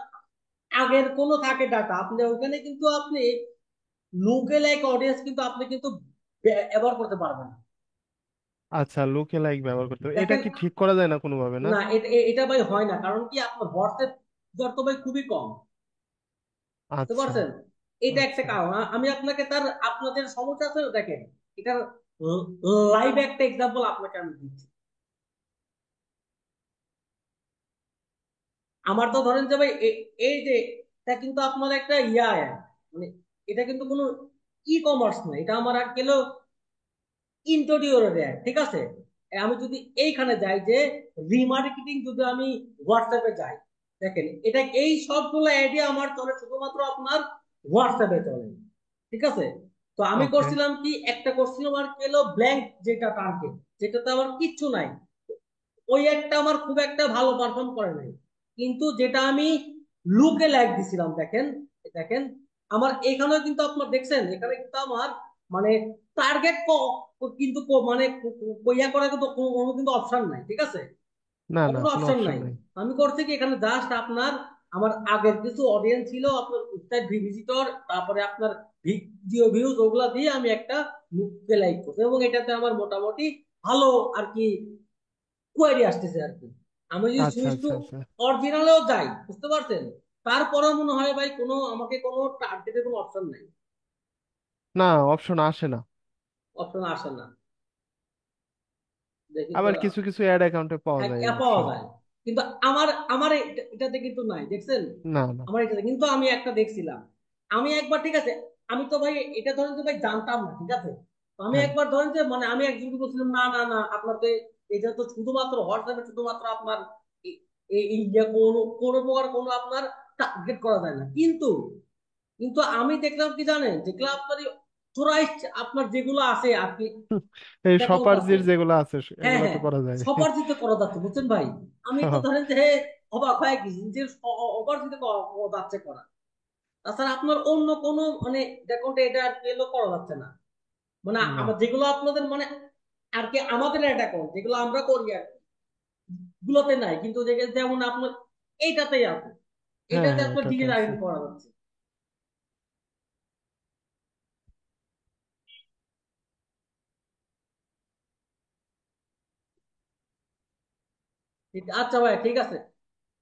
Speaker 1: আগের কোনো থাকে ডাটা, আপনি ওখানে কিন্তু আপনি লুকে লাইক অডিয়েন্স কিন্তু আপনি কিন্তু ব্যবহার করতে পারবেন।
Speaker 2: আচ্ছা, লুকে লাইক ব্যবহার করতে হবে, এটা
Speaker 1: দেখেন,
Speaker 2: কি ঠিক করা যায় না কোনোভাবে না?
Speaker 1: না এটা ভাই হয় না, কারণ কি আপনার হোয়াটসঅ্যাপ তো ভাই খুবই কম, বুঝতে
Speaker 2: আচ্ছা,
Speaker 1: পারছেন। এটা একটা
Speaker 2: আচ্ছা,
Speaker 1: কারণ। আমি আপনাকে তার আপনাদের সমস্যা আছে দেখেন, এটার লাইভ একটা এক্সাম্পল আপনাকে আমি দিচ্ছি। আমার তো ধরেন যে ভাই এই যে এটা কিন্তু আপনার একটা ইয়া মানে এটা কিন্তু কোনো ই কমার্স না, এটা আমার আর গেল ইন্টোরিয়র অ্যাড, ঠিক আছে। আমি যদি এইখানে যাই যে রিমার্কেটিং, যদি আমি হোয়াটসঅ্যাপে যাই, দেখেন এটা এই সবগুলো আইডিয়া আমার চলে শুধুমাত্র আপনার হোয়াটসঅ্যাপে চলে, ঠিক আছে। তো আমি
Speaker 2: ওকে।
Speaker 1: করছিলাম কি, একটা করছিলাম আর কি হলো ব্ল্যাঙ্ক, যেটা টার্গেট, যেটাতে আমার কিচ্ছু নাই, ওই একটা আমার খুব একটা ভালো পারফর্ম করে নাই। কিন্তু যেটা আমি লুকে লাইক দিছিলাম, দেখেন দেখেন আমার এখানেও কিন্তু আপনার দেখছেন, এখানে কিন্তু আমার মানে টার্গেট কিন্তু মানে কইয়া করা কিন্তু কোনো কিন্তু অপশন নাই, ঠিক আছে,
Speaker 2: না না,
Speaker 1: কোনো
Speaker 2: কোনো
Speaker 1: অপশন
Speaker 2: অপশন
Speaker 1: নাই।
Speaker 2: নাই।
Speaker 1: আমি করছি কি, এখানে জাস্ট আপনার আমার আগের কিছু অডিয়েন্স ছিল, আপনার ওয়েবসাইট ভিজিটর, তারপরে আপনার ভিডিও ভিউজ, ওগুলা দিয়ে আমি একটা লুকে লাইক করছি, এবং এটাতে আমার মোটামুটি ভালো আর কি কোয়ারি আসতেছে আর কি। আমি যদি
Speaker 2: আচ্ছা
Speaker 1: সুইচ টু
Speaker 2: আচ্ছা আচ্ছা।
Speaker 1: অরিজিনালেও যাই, বুঝতে পারছেন, তারপরেও মনে হয় ভাই কোনো আমাকে কোনো টার্গেটের কোনো অপশন নাই,
Speaker 2: না, অপশন আসে না।
Speaker 1: অপশন আসে না। দেখি তো।
Speaker 2: আবার কিছু কিছু অ্যাড অ্যাকাউন্টে পাওয়া
Speaker 1: হ্যাঁ,
Speaker 2: যায়
Speaker 1: ইয়া
Speaker 2: অবশ্য।
Speaker 1: পাওয়া যায়, কিন্তু আমার আমার এটাতে কিন্তু নাই, দেখছেন,
Speaker 2: না না।
Speaker 1: আমার এটাতে কিন্তু আমি একটা দেখছিলাম। আমি একবার, ঠিক আছে, আমি তো ভাই এটা ধরেন যে ভাই জানতাম না, ঠিক আছে, তো আমি
Speaker 2: হ্যাঁ
Speaker 1: একবার ধরেন যে মানে আমি একজনকে বলছিলাম, না না না, আপনার তো এটা তো শুধুমাত্র হোয়াটসঅ্যাপে, শুধুমাত্র আপনার ইন্ডিয়া কোনো কোনো প্রকার কোনো আপনার টার্গেট করা যায় না। কিন্তু কিন্তু আমি দেখলাম কি জানেন, দেখলাম আপনার থোরাইস্ট আপনার যেগুলো আছে আর কি,
Speaker 2: এই
Speaker 1: অ্যাকাউন্ট আছে,
Speaker 2: সপারজির যেগুলো আছে
Speaker 1: হ্যাঁ
Speaker 2: এগুলো তো
Speaker 1: হ্যাঁ,
Speaker 2: করা যায়।
Speaker 1: অপরজিত করা যাচ্ছে, বুঝছেন ভাই। আমি তো ধরেন যে অবাক হয়ে গেছি যে অপরজিত যাচ্ছে করা। তাছাড়া আপনার অন্য কোনো মানে অ্যাকাউন্টে এটা আর কি এলো করা যাচ্ছে না, মানে
Speaker 2: না।
Speaker 1: আমার যেগুলো আপনাদের মানে আর কি আমাদের অ্যাকাউন্ট যেগুলো আমরা করি আর কি, গুলোতে নাই, কিন্তু যেমন আপনার এইটাতেই আছে,
Speaker 2: হ্যাঁ
Speaker 1: এটাতে
Speaker 2: হ্যাঁ,
Speaker 1: আপনার
Speaker 2: এটাতে
Speaker 1: ডিজিটাল
Speaker 2: আছে।
Speaker 1: আইডি করা যাচ্ছে। আচ্ছা ভাই, ঠিক আছে,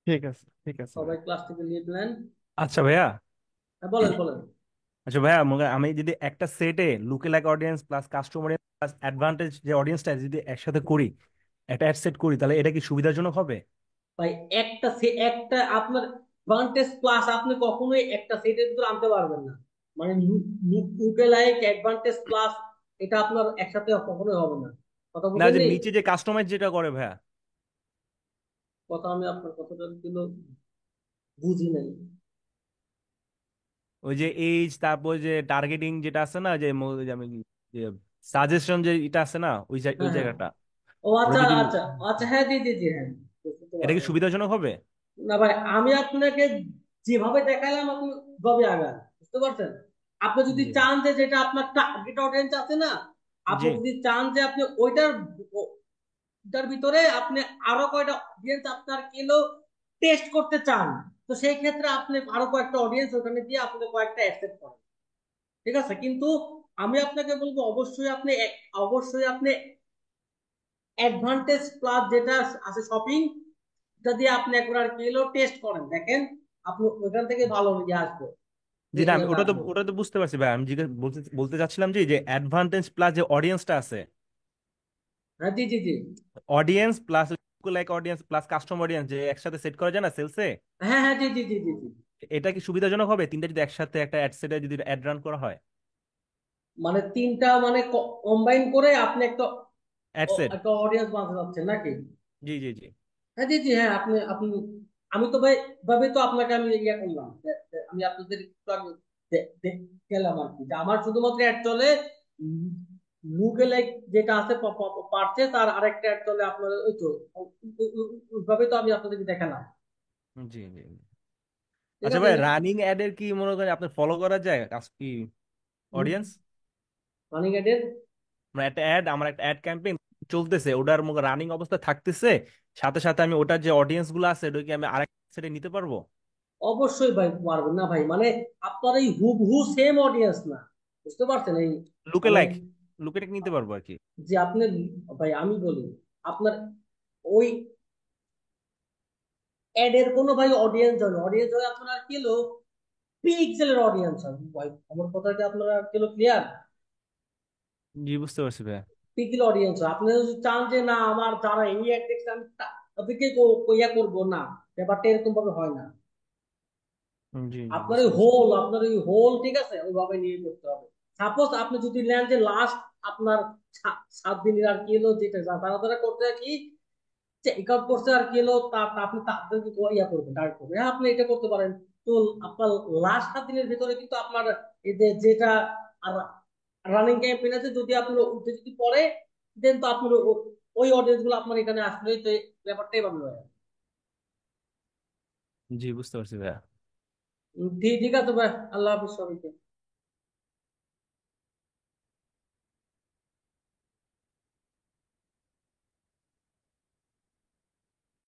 Speaker 2: ঠিক আছে ঠিক আছে ভাই।
Speaker 1: সবাই ক্লাস থেকে নিয়ে প্ল্যান।
Speaker 5: আচ্ছা ভাইয়া,
Speaker 1: হ্যাঁ, বলেন বলেন।
Speaker 5: আচ্ছা ভাইয়া, আমি যদি একটা সেটে লুকে like audience plus customer plus advantage যে অডিয়েন্সটা যদি একসাথে করি, একটা অ্যাড সেট করি, তাহলে এটা কি সুবিধাজনক হবে?
Speaker 1: ভাই একটা আপনার অ্যাডভান্টেজ প্লাস আপনি কখনোই একটা সেটের ভিতরে আনতে পারবেন না, মানে লুকে লাইক অ্যাডভান্টেজ প্লাস এটা আপনার একসাথে কখনোই হবে না, কথা
Speaker 5: না, যে
Speaker 1: বুঝেননি।
Speaker 5: নিচে যে কাস্টমাইজ যেটা করে ভাইয়া,
Speaker 1: কথা আমি আপনার কথাটা কিন্তু বুঝি নাই।
Speaker 5: ওই যে এইজ, তারপর যে টার্গেটিং যেটা আছে না, যে যে আমি যে সাজেশন যে এটা আছে না, ওই
Speaker 1: হ্যাঁ হ্যাঁ।
Speaker 5: জায়গাটা,
Speaker 1: ও
Speaker 5: ওটা
Speaker 1: আচ্ছা
Speaker 5: যদি,
Speaker 1: আচ্ছা আচ্ছা, হ্যাঁ জি জি জি, হ্যাঁ, বুঝতে
Speaker 5: এটা কি
Speaker 1: পারলাম।
Speaker 5: সুবিধাজনক হবে?
Speaker 1: না ভাই, আমি আপনাকে যেভাবে দেখালাম আপনি ওভাবে আগান, বুঝতে পারছেন। আপনি যদি
Speaker 5: জি
Speaker 1: চান যে যেটা আপনার টার্গেট অডিয়েন্স আছে না,
Speaker 5: জি
Speaker 1: আপনি যদি চান যে আপনি ওইটার ওটার ভিতরে আপনি আরো কয়টা অডিয়েন্স আপনার কিলো টেস্ট করতে চান, তো সেই ক্ষেত্রে আপনি আরো কয়েকটা অডিয়েন্স ওখানে দিয়ে আপনি কয়েকটা অ্যাকসেপ্ট করেন, ঠিক আছে। কিন্তু আমি আপনাকে বলবো অবশ্যই আপনি অ্যাডভান্টেজ প্লাস যেটা আছে শপিং, এটা দিয়ে আপনি একবার কিলো টেস্ট করেন, দেখেন আপনি ওইখান থেকে ভালো ইয়ে আসবে,
Speaker 5: জি, না আমি
Speaker 1: রেজাল্ট আসবে।
Speaker 5: ওটা তো বুঝতে পারছি ভাই, আমি জিজ্ঞেস বলতে বলতে চাচ্ছিলাম যে যে অ্যাডভান্টেজ প্লাস যে অডিয়েন্সটা আছে,
Speaker 1: হ্যাঁ জি জি জি,
Speaker 5: audience plus like audience plus customer audience যে একসাথে সেট করা যায় না সেলসে,
Speaker 1: হ্যাঁ হ্যাঁ জি জি জি জি জি।
Speaker 5: এটা কি সুবিধাজনক হবে তিনটা যদি একসাথে একটা অ্যাড সেটে যদি অ্যাড রান করা হয়?
Speaker 1: মানে তিনটা মানে কম্বাইন করে আপনি একটা
Speaker 5: অ্যাড সেট,
Speaker 1: একটা অডিয়েন্স বানাতে যাচ্ছেন নাকি?
Speaker 5: জি জি জি।
Speaker 1: হ্যাঁ জি জি, হ্যাঁ আপনি আপনি আমি তো ভাই ভাবে তো আপনাকে আমি ইয়ে করলাম আমি আপনাদের একটু আগে গেলাম আর কি, যে আমার শুধুমাত্র অ্যাড চলে লুকে লাইক যেটা আছে পারচেস, আর আরেকটা অ্যাড চলে আপনার ওই তো ওইভাবে তো আমি আপনাদেরকে দেখালাম,
Speaker 5: জি জি।
Speaker 1: ঠিক
Speaker 5: আচ্ছা
Speaker 1: আছে।
Speaker 5: ভাই, রানিং অ্যাড এর কি মনে করেন আপনার ফলো করা যায় কি অডিয়েন্স?
Speaker 1: রানিং অ্যাডের
Speaker 5: মানে একটা অ্যাড, আমার একটা অ্যাড ক্যাম্পেইন চলতেছে, ওটার মুখে রানিং অবস্থা থাকতেছে, সাথে সাথে আমি ওটার যে অডিয়েন্স গুলো আছে ওটাকে আমি আরেক সেটে নিতে পারবো?
Speaker 1: অবশ্যই ভাই পারবেন না ভাই, মানে আপনার এই হুবহু সেম অডিয়েন্স না, বুঝতে পারছেন এই
Speaker 5: লুকে
Speaker 1: মানে
Speaker 5: লাইক, লুকে নিতে পারবো আর কি?
Speaker 1: যে আপনি, ভাই আমি বলি আপনার ওই অ্যাডের কোনো ভাই অডিয়েন্স হয় না, অডিয়েন্স হয় আপনার কিলো পিক্সেলের অডিয়েন্স হয় ভাই, আমার কথা কি আপনারা কিলো ক্লিয়ার,
Speaker 5: জি, বুঝতে পারছি ভাই।
Speaker 1: পিক্সেল অডিয়েন্স হয়। আপনি যদি চান যে না আমার যারা এই অ্যাড দেখছে আমি তাদেরকে ইয়া করবো না, ব্যাপারটা এরকম ভাবে হয় না।
Speaker 5: জি বুঝতে পারছি।
Speaker 1: আপনার ওই হোল ঠিক আছে ওইভাবে নিয়ে করতে হবে। সাপোজ আপনি যদি নেন যে লাস্ট আপনার 7 দিনের আর কি হলো যেটা তারা তারা করতে আর কি চেক আউট করছে আর কি হলো তা আপনি তাদেরকে ইয়া করবেন টার্গেট করবেন। হ্যাঁ, আপনি এটা করতে পারেন। তো আপনার লাস্ট 7 দিনের ভিতরে কিন্তু আপনার এই যে যেটা রানিং ক্যাম্পেইন আছে, যদি আপনার উঠে যদি পড়ে, দেন তো আপনার ওই অডিয়েন্স গুলো আপনার এখানে আসলে তো ব্যাপারটা এভাবে হয়।
Speaker 5: জি, বুঝতে পারছি ভাইয়া।
Speaker 1: ঠিক ঠিক আছে ভাই, আল্লাহ হাফিজ সবাইকে।